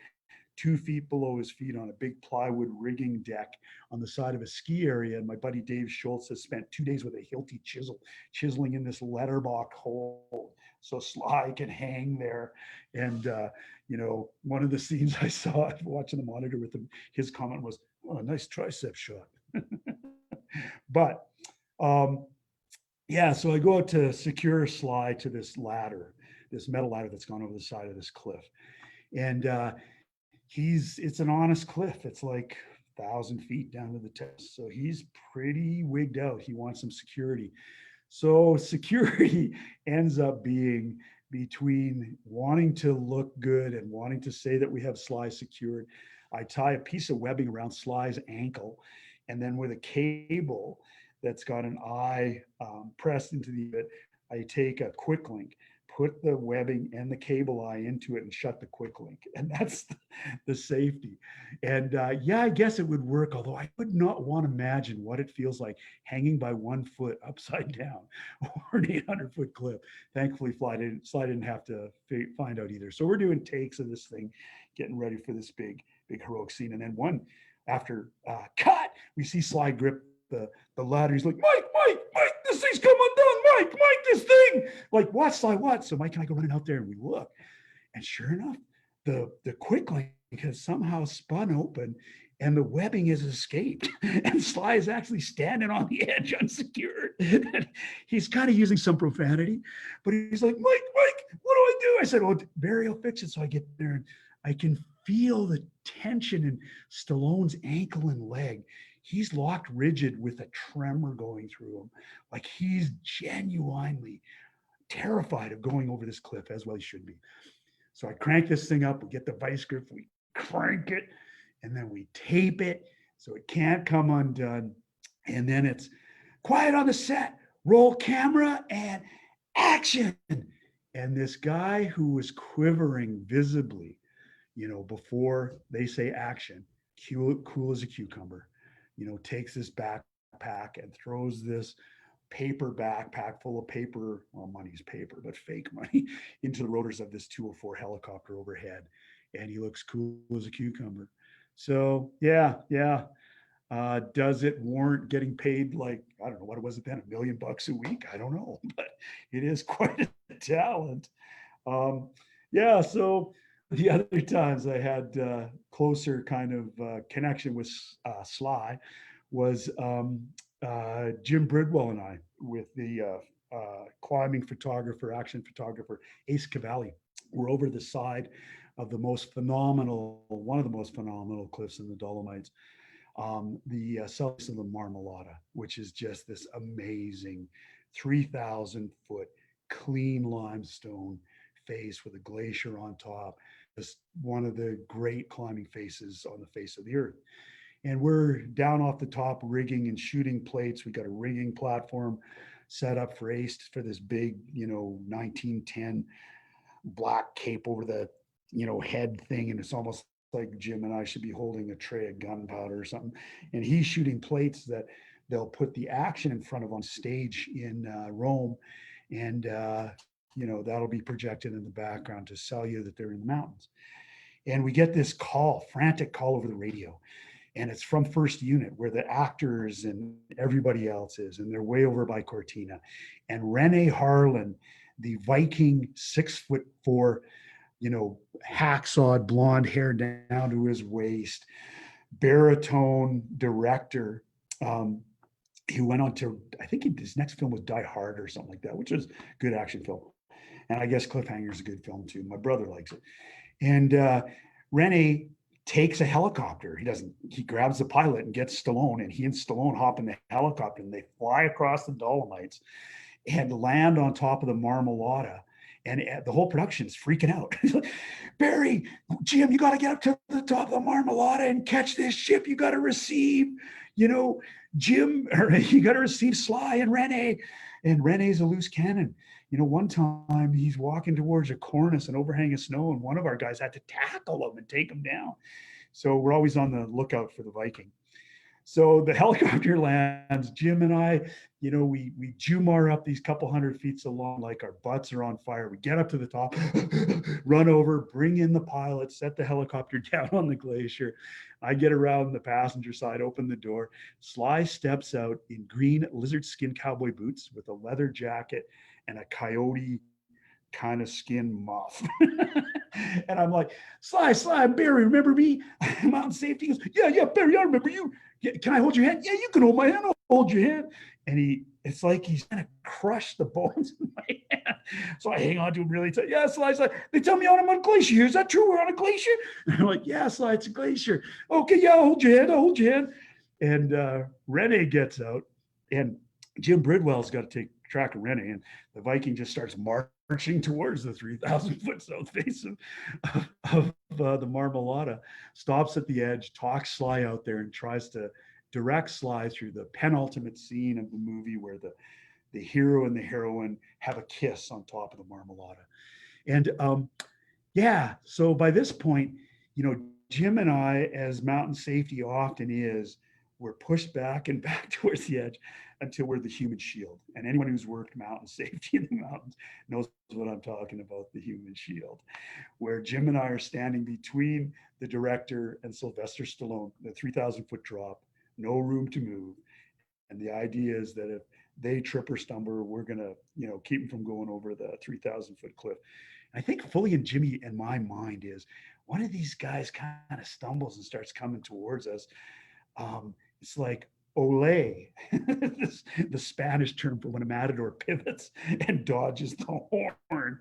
2 feet below his feet on a big plywood rigging deck on the side of a ski area. And my buddy Dave Schultz has spent 2 days with a Hilti chisel, chiseling in this letterbox hole so Sly can hang there. And, one of the scenes I saw watching the monitor with him, his comment was, oh, nice tricep shot. But yeah, so I go out to secure Sly to this ladder, this metal ladder that's gone over the side of this cliff. And it's an honest cliff. It's like 1,000 feet down to the test. So he's pretty wigged out. He wants some security. So security ends up being between wanting to look good and wanting to say that we have Sly secured. I tie a piece of webbing around Sly's ankle, and then with a cable that's got an eye pressed into the bit, I take a quick link, put the webbing and the cable eye into it, and shut the quick link. And that's the safety. And yeah, I guess it would work, although I would not want to imagine what it feels like hanging by 1 foot upside down or an 800-foot cliff. Thankfully, Sly didn't have to find out either. So we're doing takes of this thing, getting ready for this big heroic scene. And then one after cut, we see Sly grip the ladder. He's like, Mike, this thing's come undone. Mike, this thing. Like, what, Sly, what? So Mike and I go running out there and we look. And sure enough, the quick link has somehow spun open and the webbing has escaped. And Sly is actually standing on the edge unsecured. He's kind of using some profanity, but he's like, Mike, what do I do? I said, well, Barry will fix it. So I get there and I can feel the tension in Stallone's ankle and leg. He's locked rigid with a tremor going through him. Like he's genuinely terrified of going over this cliff, as well he should be. So I crank this thing up, we get the vice grip, we crank it, and then we tape it so it can't come undone. And then it's quiet on the set, roll camera, and action. And this guy who was quivering visibly, before they say action, cool as a cucumber, takes this backpack and throws this paper backpack full of paper, well, money's paper, but fake money, into the rotors of this 204 helicopter overhead. And he looks cool as a cucumber. So yeah. Does it warrant getting paid, like, I don't know, what was it then, $1 million a week? I don't know, but it is quite a talent. Yeah, so the other times I had closer kind of connection with Sly was Jim Bridwell and I, with the climbing photographer, action photographer, Ace Cavalli. We're over the side of one of the most phenomenal cliffs in the Dolomites, the south of the Marmolada, which is just this amazing 3,000-foot clean limestone face with a glacier on top. Just one of the great climbing faces on the face of the earth. And we're down off the top rigging and shooting plates. We got a rigging platform set up for Ace for this big, 1910 black cape over the, head thing. And it's almost like Jim and I should be holding a tray of gunpowder or something. And he's shooting plates that they'll put the action in front of on stage in Rome. And, that'll be projected in the background to sell you that they're in the mountains. And we get this frantic call over the radio. And it's from First Unit, where the actors and everybody else is, and they're way over by Cortina. And Rene Harlan, the Viking 6'4", hacksawed blonde hair down to his waist, baritone director, he went on to, I think his next film was Die Hard or something like that, which was a good action film. And I guess Cliffhanger is a good film too. My brother likes it. And Rene takes a helicopter. He grabs the pilot and gets Stallone, and he and Stallone hop in the helicopter and they fly across the Dolomites and land on top of the Marmolada. And the whole production is freaking out. Barry, Jim, you got to get up to the top of the Marmolada and catch this ship. You got to receive, Jim, or you got to receive Sly and Rene. And Rene's a loose cannon. One time he's walking towards a cornice and overhang of snow, and one of our guys had to tackle him and take him down. So we're always on the lookout for the Viking. So the helicopter lands, Jim and I, we Jumar up these couple hundred feet along, like our butts are on fire. We get up to the top, run over, bring in the pilot, set the helicopter down on the glacier. I get around the passenger side, open the door. Sly steps out in green lizard skin cowboy boots with a leather jacket and a coyote kind of skin muff. And I'm like, Sly, Barry, remember me? Mountain safety. He goes, yeah, Barry, I remember you. Can I hold your hand? Yeah, you can hold my hand. I'll hold your hand. And It's like he's gonna crush the bones in my hand. So I hang on to him really tight. Yeah, Sly's like, they tell me I'm on a glacier. Is that true? We're on a glacier? And I'm like, yeah, Sly, it's a glacier. Okay, yeah, I'll hold your hand. I'll hold your hand. And Rene gets out, and Jim Bridwell's got to take track of Rene, and the Viking just starts marching towards the 3,000 foot south face of the Marmolada, stops at the edge, talks Sly out there, and tries to direct Sly through the penultimate scene of the movie where the hero and the heroine have a kiss on top of the Marmolada. And yeah, so by this point, Jim and I, as mountain safety often is, we're pushed back and back towards the edge until we're the human shield. And anyone who's worked mountain safety in the mountains knows what I'm talking about, the human shield, where Jim and I are standing between the director and Sylvester Stallone, the 3,000 foot drop, no room to move. And the idea is that if they trip or stumble, we're going to, keep them from going over the 3,000 foot cliff. And I think fully in Jimmy and my mind is one of these guys kind of stumbles and starts coming towards us. It's like ole, the Spanish term for when a matador pivots and dodges the horn.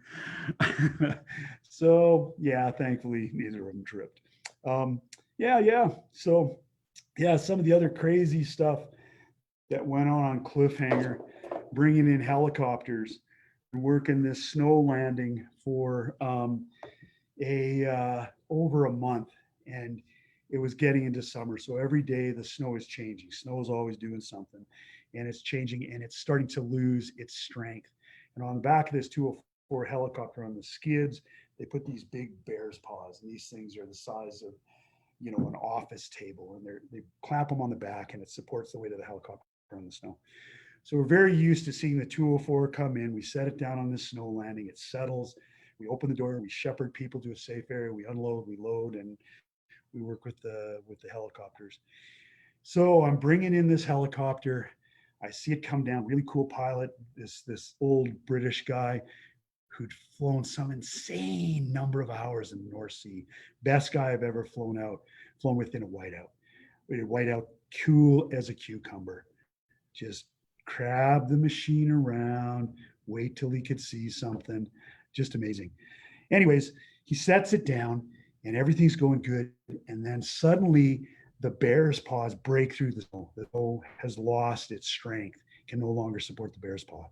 So yeah, thankfully neither of them tripped. Yeah. So yeah, some of the other crazy stuff that went on Cliffhanger, bringing in helicopters and working this snow landing for over a month, and it was getting into summer. So every day the snow is changing. Snow is always doing something, and it's changing, and it's starting to lose its strength. And on the back of this 204 helicopter on the skids, they put these big bear's paws, and these things are the size of an office table, and they clamp them on the back, and it supports the weight of the helicopter on the snow. So we're very used to seeing the 204 come in. We set it down on this snow landing. It settles. We open the door. We shepherd people to a safe area. We unload. We load, and we work with the helicopters. So I'm bringing in this helicopter. I see it come down. Really cool pilot. This old British guy who'd flown some insane number of hours in the North Sea. Best guy I've ever flown with in a whiteout. We did whiteout, cool as a cucumber. Just crab the machine around, wait till he could see something. Just amazing. Anyways, he sets it down and everything's going good. And then suddenly the bear's paws break through the snow. The snow has lost its strength, can no longer support the bear's paw.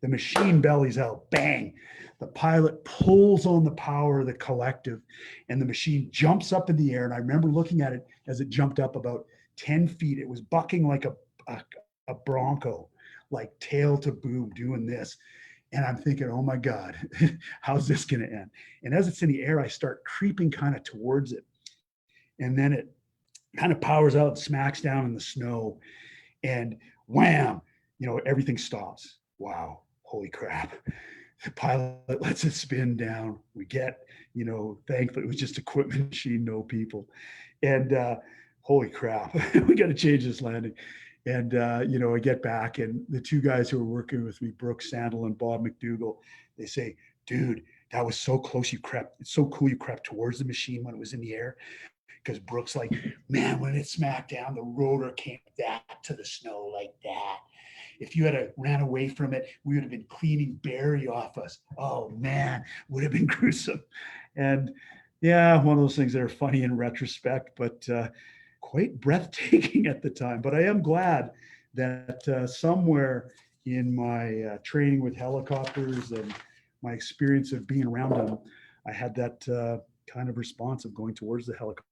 The machine bellies out, bang. The pilot pulls on the power of the collective, and the machine jumps up in the air. And I remember looking at it as it jumped up about 10 feet. It was bucking like a bronco, like tail to boom, doing this. And I'm thinking, oh my God, how's this going to end? And as it's in the air, I start creeping kind of towards it. And then it kind of powers out, smacks down in the snow, and wham, everything stops. Wow, holy crap. The pilot lets it spin down. We get, thankfully it was just equipment machine, no people. And holy crap, we got to change this landing. And, I get back, and the two guys who were working with me, Brooks Sandel and Bob McDougall, they say, dude, that was so close. It's so cool. You crept towards the machine when it was in the air. Because Brooks like, man, when it smacked down, the rotor came that to the snow like that. If you had ran away from it, we would have been cleaning Barry off us. Oh man, would have been gruesome. And yeah, one of those things that are funny in retrospect, but quite breathtaking at the time. But I am glad that somewhere in my training with helicopters and my experience of being around them, I had that kind of response of going towards the helicopter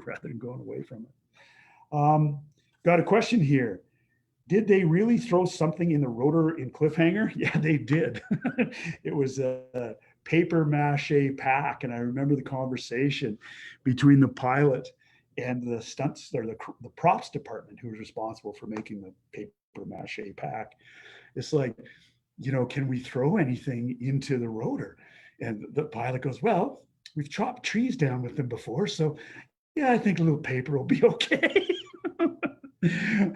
rather than going away from it. Got a question here. Did they really throw something in the rotor in Cliffhanger? Yeah, they did. It was a paper mache pack. And I remember the conversation between the pilot and the stunts or the props department who was responsible for making the paper mache pack. It's like, can we throw anything into the rotor? And the pilot goes, well, we've chopped trees down with them before. So yeah, I think a little paper will be okay.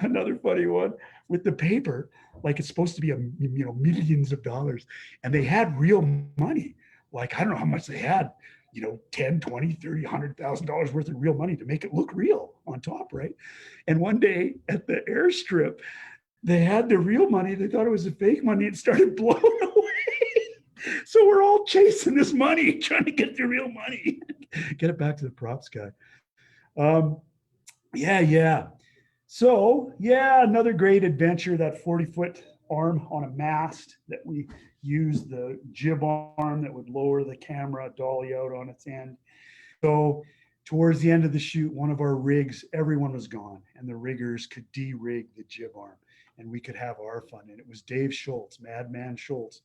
Another funny one with the paper, like it's supposed to be millions of dollars, and they had real money. Like, I don't know how much they had, 10, 20, 30, $100,000 worth of real money to make it look real on top, right? And one day at the airstrip, they had the real money. They thought it was the fake money. It started blowing away. So we're all chasing this money, trying to get the real money, get it back to the props guy. Um, yeah. So yeah, another great adventure. That 40-foot arm on a mast that we used, the jib arm that would lower the camera dolly out on its end. So towards the end of the shoot, one of our rigs, everyone was gone, and the riggers could de-rig the jib arm, and we could have our fun. And it was Dave Schultz, Madman Schultz,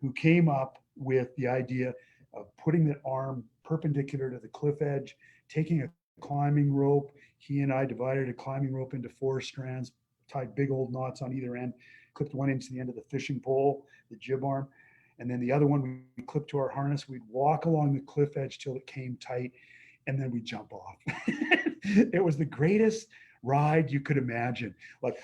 who came up with the idea of putting the arm perpendicular to the cliff edge, taking a climbing rope. He and I divided a climbing rope into 4 strands, tied big old knots on either end, clipped one into the end of the fishing pole, the jib arm, and then the other one we clipped to our harness. We'd walk along the cliff edge till it came tight, and then we jump off. It was the greatest ride you could imagine. Like,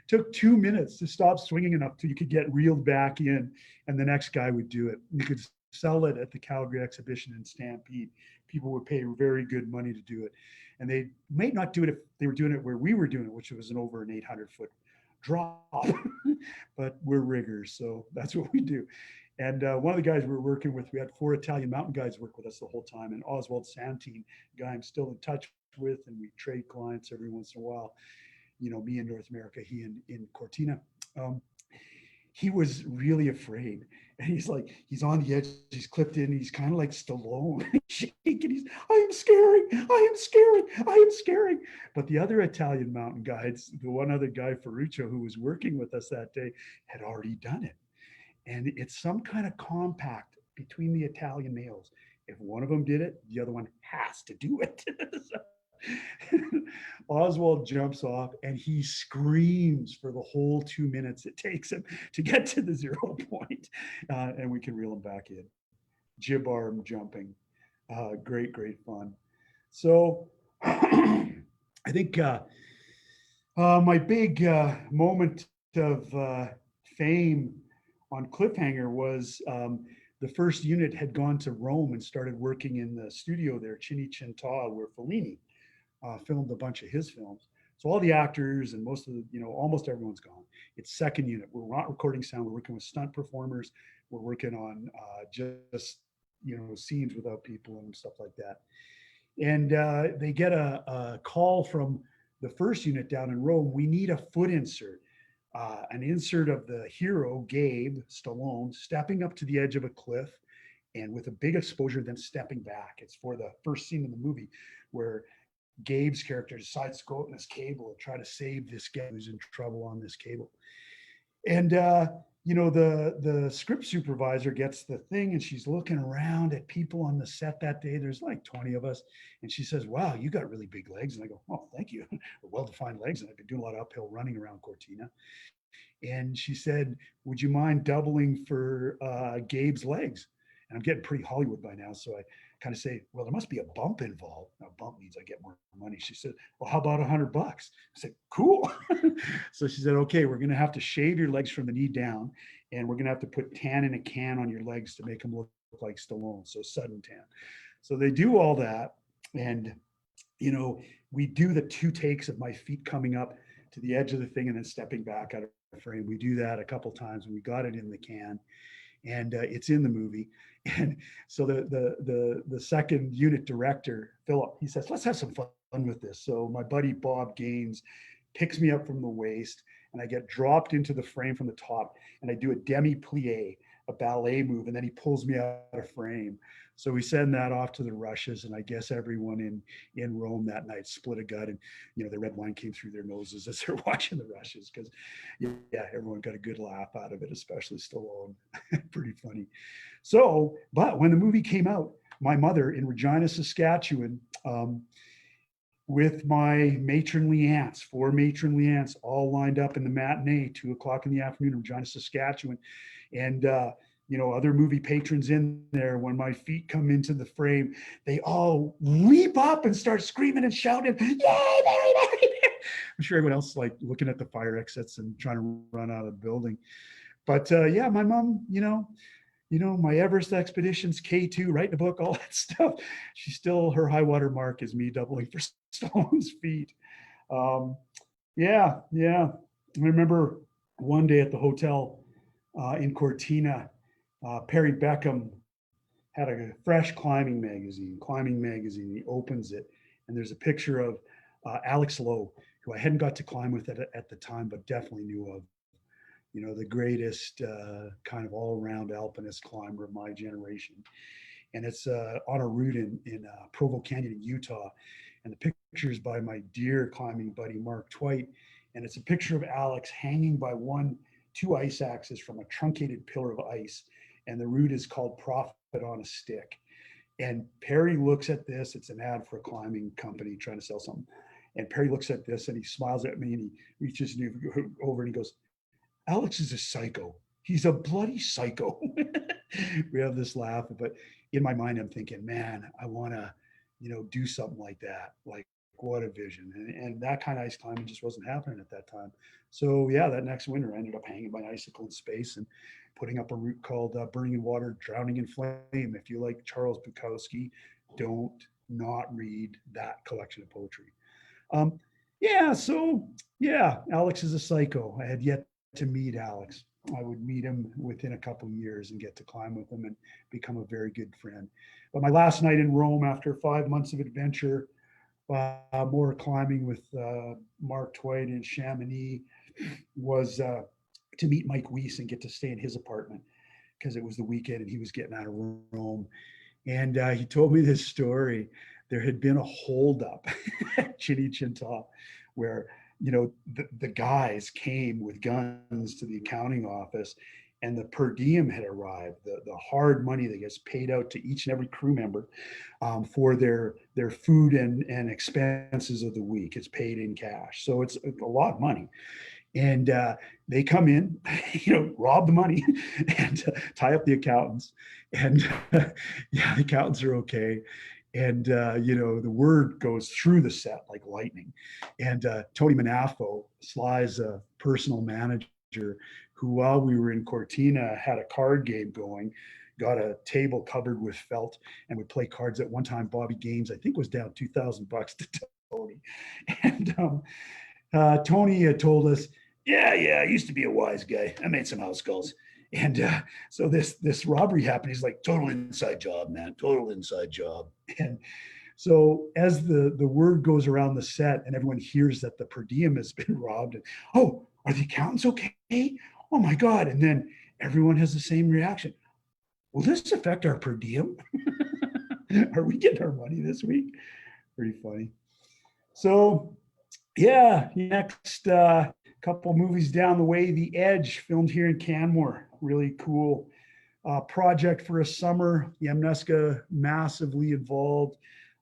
took 2 minutes to stop swinging enough till you could get reeled back in, and the next guy would do it. You could sell it at the Calgary exhibition in Stampede. People would pay very good money to do it, and they might not do it if they were doing it where we were doing it, which was an over an 800-foot drop. But we're riggers, so that's what we do. And one of the guys we were working with, we had 4 Italian mountain guides work with us the whole time, and Oswald Santine, a guy I'm still in touch with, and we trade clients every once in a while. You know, me in North America, he in Cortina. He was really afraid. And he's like, he's on the edge, he's clipped in, he's kind of like Stallone, shaking. I am scaring. But the other Italian mountain guides, the one other guy, Ferruccio, who was working with us that day, had already done it. And it's some kind of compact between the Italian males. If one of them did it, the other one has to do it. So, Oswald jumps off and he screams for the whole 2 minutes it takes him to get to the 0 point. And we can reel him back in. Jib arm jumping. Great fun. So I think my big moment of fame on Cliffhanger was the first unit had gone to Rome and started working in the studio there, Cinecittà, where Fellini filmed a bunch of his films. So all the actors and most of the, almost everyone's gone. It's second unit. We're not recording sound. We're working with stunt performers. We're working on just, scenes without people and stuff like that. And they get a call from the first unit down in Rome. We need a foot insert. An insert of the hero, Gabe Stallone, stepping up to the edge of a cliff and with a big exposure, then stepping back. It's for the first scene in the movie where Gabe's character decides to go out in this cable and try to save this guy who's in trouble on this cable. And the script supervisor gets the thing and she's looking around at people on the set that day. There's like 20 of us. And she says, wow, you got really big legs. And I go, oh, thank you. Well-defined legs. And I've been doing a lot of uphill running around Cortina. And she said, would you mind doubling for Gabe's legs? And I'm getting pretty Hollywood by now. So I kind of say, well, there must be a bump involved. Now, bump means I get more money. She said, well, how about $100? I said, cool. So she said, okay, we're going to have to shave your legs from the knee down. And we're going to have to put tan in a can on your legs to make them look like Stallone. So sudden tan. So they do all that. And, we do the 2 takes of my feet coming up to the edge of the thing and then stepping back out of the frame. We do that a couple times and we got it in the can. And it's in the movie. And so the second unit director, Philip, he says, let's have some fun with this. So my buddy Bob Gaines picks me up from the waist and I get dropped into the frame from the top and I do a demi-plie, a ballet move, and then he pulls me out of frame. So we send that off to the rushes, and I guess everyone in Rome that night split a gut, and the red wine came through their noses as they're watching the rushes because, yeah, everyone got a good laugh out of it, especially Stallone. Pretty funny. So, but when the movie came out, my mother in Regina, Saskatchewan, with my matronly aunts, 4 matronly aunts, all lined up in the matinee, 2:00 in the afternoon in Regina, Saskatchewan, and other movie patrons in there. When my feet come into the frame, they all leap up and start screaming and shouting, "Yay, Barry, Barry, Barry!" I'm sure everyone else like looking at the fire exits and trying to run out of the building. But yeah, my mom, my Everest expeditions, K2, writing a book, all that stuff. She's still, her high water mark is me doubling for Stone's feet. Um, yeah, yeah. I remember one day at the hotel in Cortina, Perry Beckham had a fresh climbing magazine. He opens it, and there's a picture of Alex Lowe, who I hadn't got to climb with at the time, but definitely knew of. The greatest kind of all-around alpinist climber of my generation. And it's on a route in Provo Canyon in Utah. And the picture is by my dear climbing buddy, Mark Twite. And it's a picture of Alex hanging by two ice axes from a truncated pillar of ice. And the route is called Prophet on a Stick. And Perry looks at this. It's an ad for a climbing company trying to sell something. And Perry looks at this and he smiles at me and he reaches over and he goes, Alex is a psycho. He's a bloody psycho. We have this laugh, but in my mind, I'm thinking, man, I want to, do something like that. Like, what a vision. And that kind of ice climbing just wasn't happening at that time. So, yeah, that next winter, I ended up hanging my icicle in space and putting up a route called Burning in Water, Drowning in Flame. If you like Charles Bukowski, don't not read that collection of poetry. Um, yeah, so yeah, Alex is a psycho. I had yet to meet Alex. I would meet him within a couple of years and get to climb with him and become a very good friend. But my last night in Rome, after 5 months of adventure, more climbing with Mark Twight in Chamonix, was to meet Mike Weiss and get to stay in his apartment because it was the weekend and he was getting out of Rome. And he told me this story. There had been a holdup at Chinta where the guys came with guns to the accounting office and the per diem had arrived, the hard money that gets paid out to each and every crew member for their food and expenses of the week. It's paid in cash. So it's a lot of money. And they come in, rob the money and tie up the accountants. And yeah, the accountants are okay. And the word goes through the set like lightning. And Tony Manafo, Sly's personal manager, who while we were in Cortina had a card game going, got a table covered with felt and would play cards. At one time, Bobby Gaines, I think, was down $2,000 to Tony. And Tony had told us, yeah, I used to be a wise guy. I made some house calls. And so this robbery happened. He's like, total inside job, man, total inside job. And so as the word goes around the set and everyone hears that the per diem has been robbed, and, oh, are the accountants okay? Oh my God. And then everyone has the same reaction. Will this affect our per diem? Are we getting our money this week? Pretty funny. So yeah, next couple movies down the way, The Edge, filmed here in Canmore. Really cool project for a summer. Yamnuska massively involved.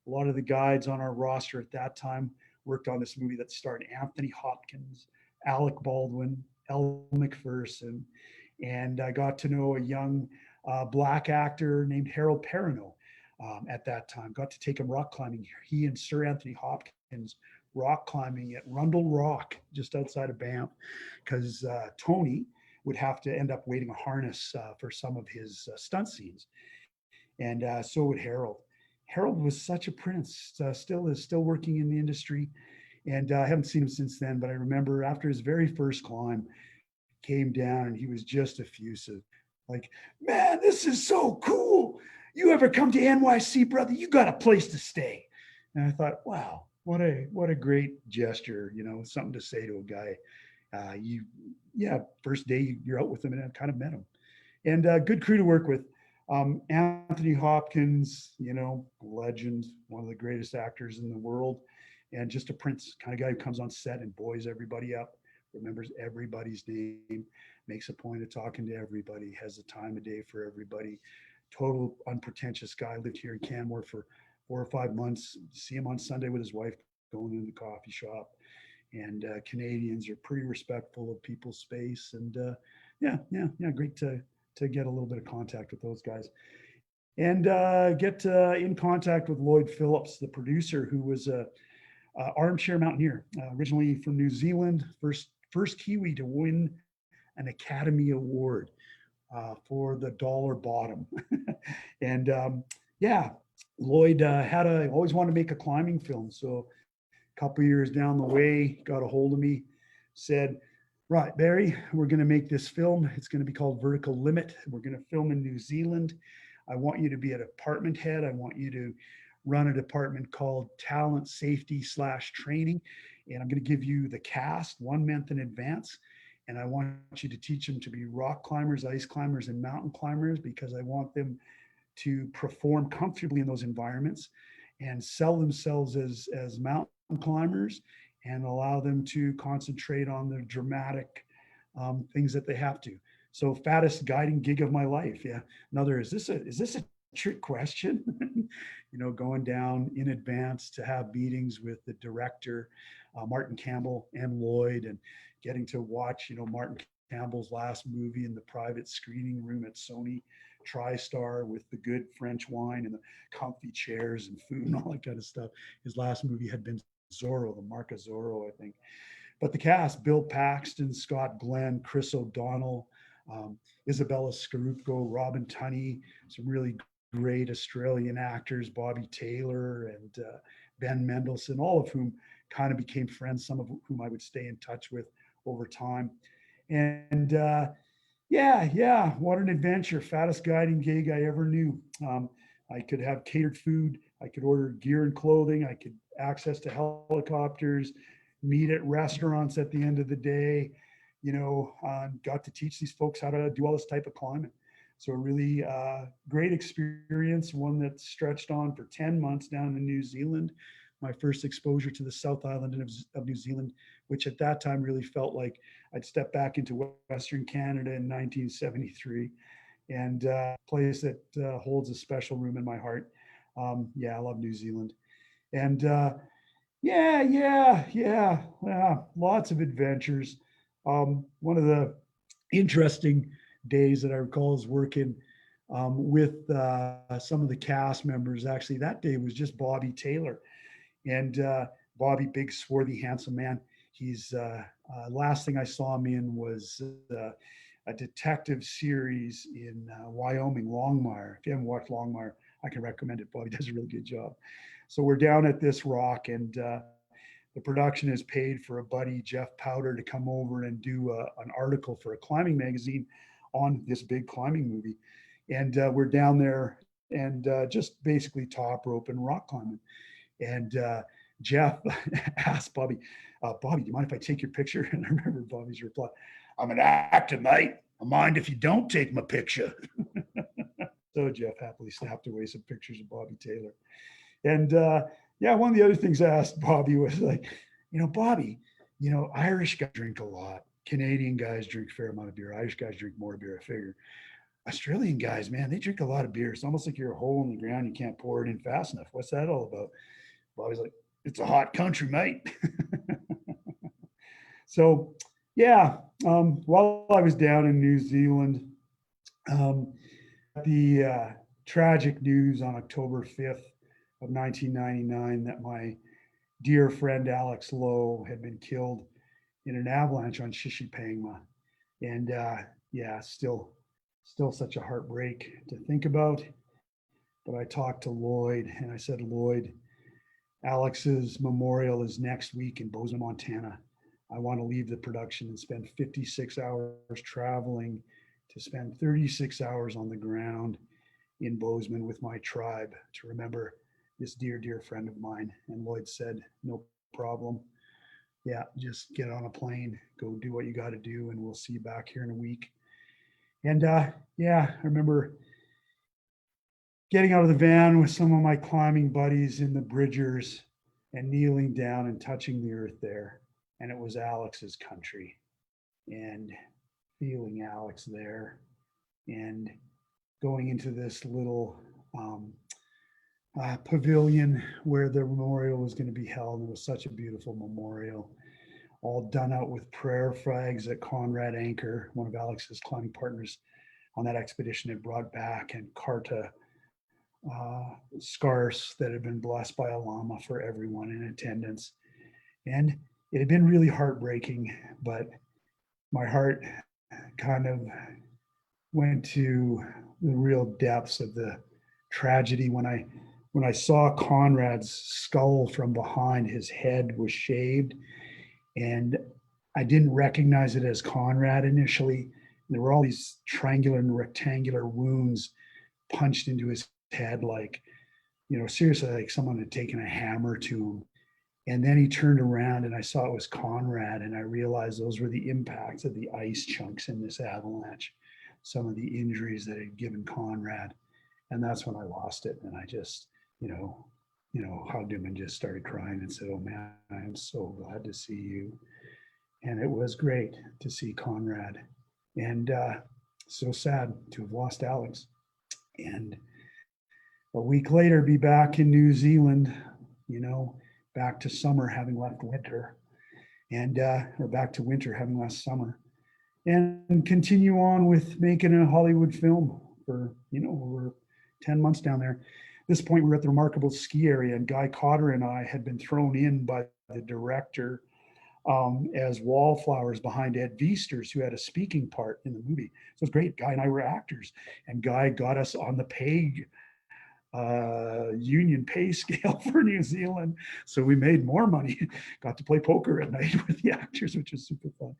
A lot of the guides on our roster at that time worked on this movie that starred Anthony Hopkins, Alec Baldwin, Elle Macpherson, and I got to know a young Black actor named Harold Perrineau at that time. Got to take him rock climbing. He and Sir Anthony Hopkins rock climbing at Rundle Rock, just outside of Banff, because Tony would have to end up waiting a harness for some of his stunt scenes. And so would Harold. Harold was such a prince, still is, still working in the industry. And I haven't seen him since then, but I remember after his very first climb, came down and he was just effusive. Like, man, this is so cool. You ever come to NYC, brother? You got a place to stay. And I thought, wow, what a great gesture, something to say to a guy. First day you're out with him and I kind of met him. And good crew to work with. Anthony Hopkins, legend, one of the greatest actors in the world, and just a prince, kind of guy who comes on set and buoys everybody up, remembers everybody's name, makes a point of talking to everybody, has a time of day for everybody. Total unpretentious guy, lived here in Canmore for 4 or 5 months. See him on Sunday with his wife going in the coffee shop. And Canadians are pretty respectful of people's space. And great to get a little bit of contact with those guys. And get in contact with Lloyd Phillips, the producer, who was a armchair mountaineer, originally from New Zealand, first Kiwi to win an Academy Award. for the dollar bottom. And yeah, Lloyd always wanted to make a climbing film. So a couple years down the way, got a hold of me, said, right, Barry, we're going to make this film. It's going to be called Vertical Limit. We're going to film in New Zealand. I want you to be a department head. I want you to run a department called Talent Safety / Training. And I'm going to give you the cast 1 month in advance. And I want you to teach them to be rock climbers, ice climbers, and mountain climbers, because I want them to perform comfortably in those environments and sell themselves as mountain climbers, and allow them to concentrate on the dramatic things that they have to. So fattest guiding gig of my life. Yeah. Another, is this a trick question? Going down in advance to have meetings with the director, Martin Campbell and Lloyd, and getting to watch, Martin Campbell's last movie in the private screening room at Sony TriStar with the good French wine and the comfy chairs and food and all that kind of stuff. His last movie had been Zorro, the Mark of Zorro, I think. But the cast: Bill Paxton, Scott Glenn, Chris O'Donnell, Isabella Scorupco, Robin Tunney, some really great Australian actors, Bobby Taylor and Ben Mendelsohn, all of whom kind of became friends, some of whom I would stay in touch with over time. And yeah, what an adventure. Fattest guiding gig I ever knew. I could have catered food. I could order gear and clothing. I could access to helicopters, meet at restaurants at the end of the day. Got to teach these folks how to do all this type of climbing. So a really great experience, one that stretched on for 10 months down in New Zealand. My first exposure to the South Island of New Zealand, which at that time really felt like I'd stepped back into Western Canada in 1973, and a place that holds a special room in my heart. Yeah, I love New Zealand. And yeah, lots of adventures. One of the interesting days that I recall is working with some of the cast members. Actually, that day was just Bobby Taylor. And Bobby, big, swarthy, handsome man. He's last thing I saw him in was a detective series in Wyoming, Longmire. If you haven't watched Longmire, I can recommend it. Bobby does a really good job. So we're down at this rock, and the production has paid for a buddy, Jeff Powder, to come over and do an article for a climbing magazine on this big climbing movie. And we're down there and just basically top rope and rock climbing. And Jeff asked Bobby, Bobby, do you mind if I take your picture? And I remember Bobby's reply, I'm an actor, mate. I mind if you don't take my picture. So Jeff happily snapped away some pictures of Bobby Taylor. And yeah, one of the other things I asked Bobby was like, Bobby, Irish guys drink a lot. Canadian guys drink a fair amount of beer. Irish guys drink more beer, I figure. Australian guys, man, they drink a lot of beer. It's almost like you're a hole in the ground. You can't pour it in fast enough. What's that all about? Bobby's like, it's a hot country, mate. So, yeah, while I was down in New Zealand, the tragic news on October 5th of 1999 that my dear friend Alex Lowe had been killed in an avalanche on Shishipangma. And yeah, still such a heartbreak to think about. But I talked to Lloyd and I said, Lloyd, Alex's memorial is next week in Bozeman, Montana. I want to leave the production and spend 56 hours traveling to spend 36 hours on the ground in Bozeman with my tribe to remember this dear, dear friend of mine. And Lloyd said, no problem. Yeah, just get on a plane, go do what you got to do, and we'll see you back here in a week. And yeah, I remember getting out of the van with some of my climbing buddies in the Bridgers and kneeling down and touching the earth there. And it was Alex's country, and feeling Alex there and going into this little pavilion where the memorial was going to be held. It was such a beautiful memorial, all done out with prayer flags that Conrad Anker, one of Alex's climbing partners on that expedition, had brought back, and Carta scarves that had been blessed by a lama for everyone in attendance. And it had been really heartbreaking, but my heart kind of went to the real depths of the tragedy when I saw Conrad's skull from behind. His head was shaved, and I didn't recognize it as Conrad initially. There were all these triangular and rectangular wounds punched into his head, like, seriously, like someone had taken a hammer to him. And then he turned around and I saw it was Conrad, and I realized those were the impacts of the ice chunks in this avalanche, some of the injuries that had given Conrad. And that's when I lost it. And I just, hugged him and just started crying and said, "Oh man, I am so glad to see you." And it was great to see Conrad. And so sad to have lost Alex. And a week later, be back in New Zealand, back to summer having left winter, and or back to winter having left summer, and continue on with making a Hollywood film for over 10 months down there. At this point, we were at the remarkable ski area, and Guy Cotter and I had been thrown in by the director as wallflowers behind Ed Viesturs, who had a speaking part in the movie. So it was great. Guy and I were actors, and Guy got us on the union pay scale for New Zealand. So we made more money, got to play poker at night with the actors, which was super fun.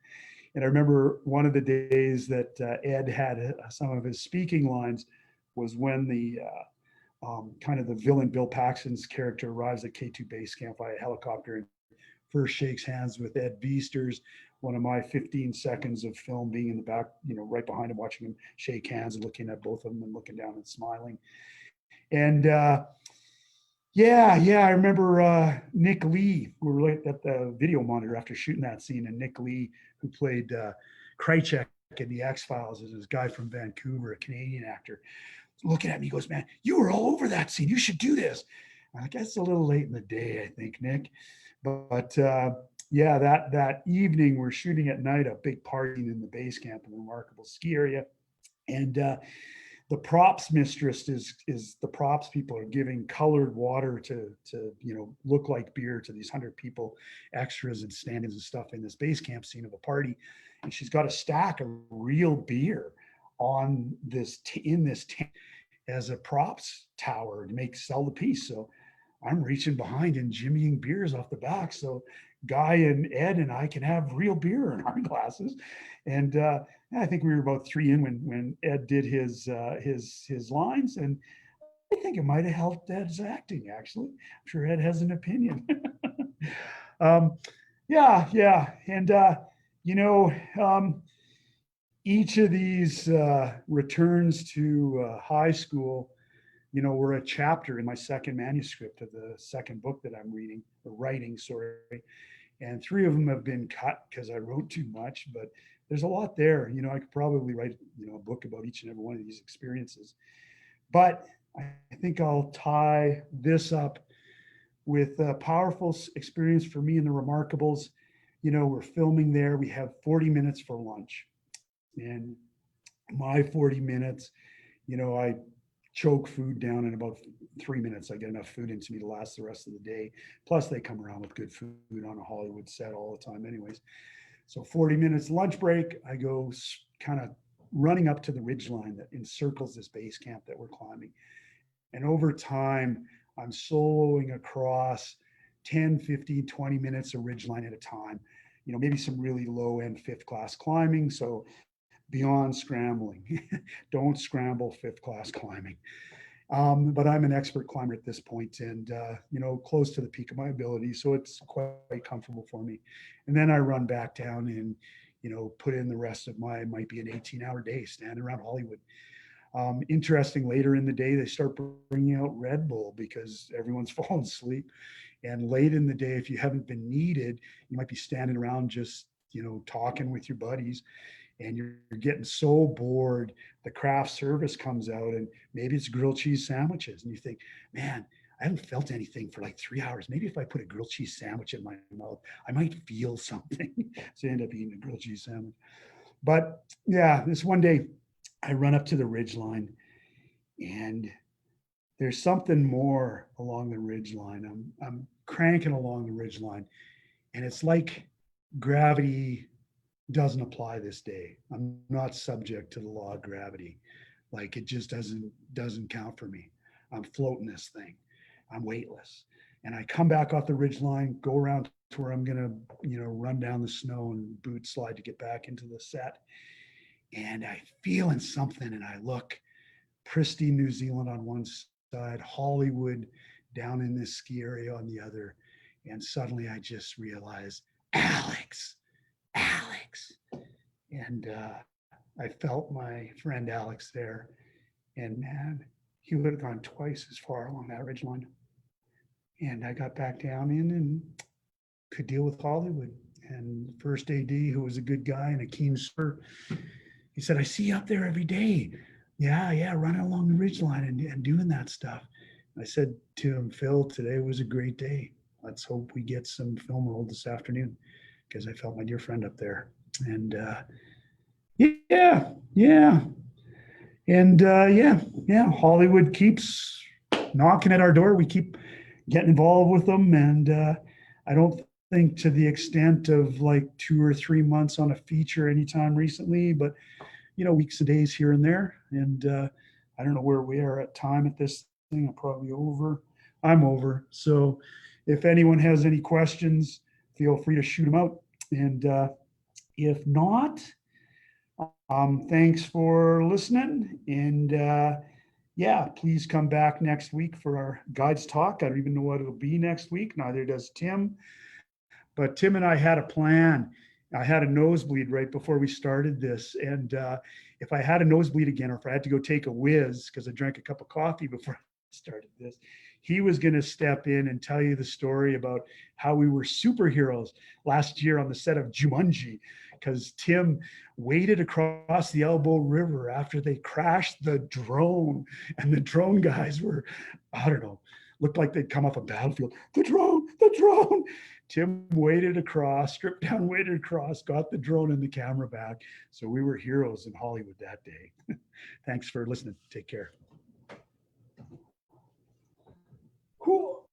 And I remember one of the days that Ed had some of his speaking lines was when the kind of the villain Bill Paxton's character arrives at K2 base camp via helicopter and first shakes hands with Ed Viesturs. One of my 15 seconds of film being in the back, right behind him, watching him shake hands and looking at both of them and looking down and smiling. And I remember Nick Lee. We were at the video monitor after shooting that scene, and Nick Lee, who played Krychek in the X-Files, is this guy from Vancouver, a Canadian actor, looking at me, he goes, "Man, you were all over that scene. You should do this." I'm like, "That's a little late in the day, I think, Nick." But that evening, we're shooting at night, a big party in the base camp in the remarkable ski area. And the props mistress is the props people are giving colored water to look like beer to these 100 people, extras and stand-ins and stuff in this base camp scene of a party. And she's got a stack of real beer on this in this tent as a props tower to sell the piece. So I'm reaching behind and jimmying beers off the back, so Guy and Ed and I can have real beer in our glasses. And I think we were about 3 in when Ed did his lines, and I think it might have helped Ed's acting. Actually, I'm sure Ed has an opinion. And each of these returns to high school, were a chapter in my second manuscript of the second book that I'm writing, sorry. And 3 of them have been cut because I wrote too much, but there's a lot there. I could probably write, a book about each and every one of these experiences. But I think I'll tie this up with a powerful experience for me in the Remarkables. We're filming there. We have 40 minutes for lunch. And my 40 minutes, I choke food down in about 3 minutes. I get enough food into me to last the rest of the day. Plus, they come around with good food on a Hollywood set all the time, anyways. So 40 minutes lunch break, I go kind of running up to the ridge line that encircles this base camp that we're climbing. And over time, I'm soloing across 10, 15, 20 minutes of ridge line at a time. Maybe some really low end 5th class climbing. So beyond scrambling, don't scramble 5th class climbing. But I'm an expert climber at this point, and close to the peak of my ability, so it's quite comfortable for me. And then I run back down and put in the rest of might be an 18-hour day standing around Hollywood. Interesting, later in the day they start bringing out Red Bull because everyone's fallen asleep. And late in the day, if you haven't been needed, you might be standing around just talking with your buddies. And you're getting so bored, the craft service comes out and maybe it's grilled cheese sandwiches. And you think, man, I haven't felt anything for like 3 hours. Maybe if I put a grilled cheese sandwich in my mouth, I might feel something. So I end up eating a grilled cheese sandwich. But yeah, this one day I run up to the ridge line and there's something more along the ridge line. I'm cranking along the ridge line and it's like gravity doesn't apply this day. I'm not subject to the law of gravity. Like it just doesn't count for me. I'm floating this thing. I'm weightless. And I come back off the ridge line, go around to where I'm gonna, run down the snow and boot slide to get back into the set. And I feeling something and I look, pristine New Zealand on one side, Hollywood down in this ski area on the other. And suddenly I just realized, Alex, Alex. And I felt my friend Alex there. And man, he would have gone twice as far along that ridge line. And I got back down in and could deal with Hollywood. And first AD, who was a good guy and a keen surfer, he said, I see you up there every day. Yeah, running along the ridge line and doing that stuff. I said to him, Phil, today was a great day. Let's hope we get some film rolled this afternoon, because I felt my dear friend up there. And yeah. And Hollywood keeps knocking at our door. We keep getting involved with them. And I don't think to the extent of like 2 or 3 months on a feature anytime recently, but weeks and days here and there. And I don't know where we are at time at this thing. I'm probably over. I'm over. So if anyone has any questions, feel free to shoot them out. And if not, thanks for listening. And please come back next week for our guides talk. I don't even know what it'll be next week. Neither does Tim. But Tim and I had a plan. I had a nosebleed right before we started this. And if I had a nosebleed again, or if I had to go take a whiz, because I drank a cup of coffee before I started this, he was going to step in and tell you the story about how we were superheroes last year on the set of Jumanji, because Tim waded across the Elbow River after they crashed the drone. And the drone guys were, I don't know, looked like they'd come off a battlefield. The drone. Tim waded across, stripped down, waded across, got the drone and the camera back. So we were heroes in Hollywood that day. Thanks for listening. Take care. Cool.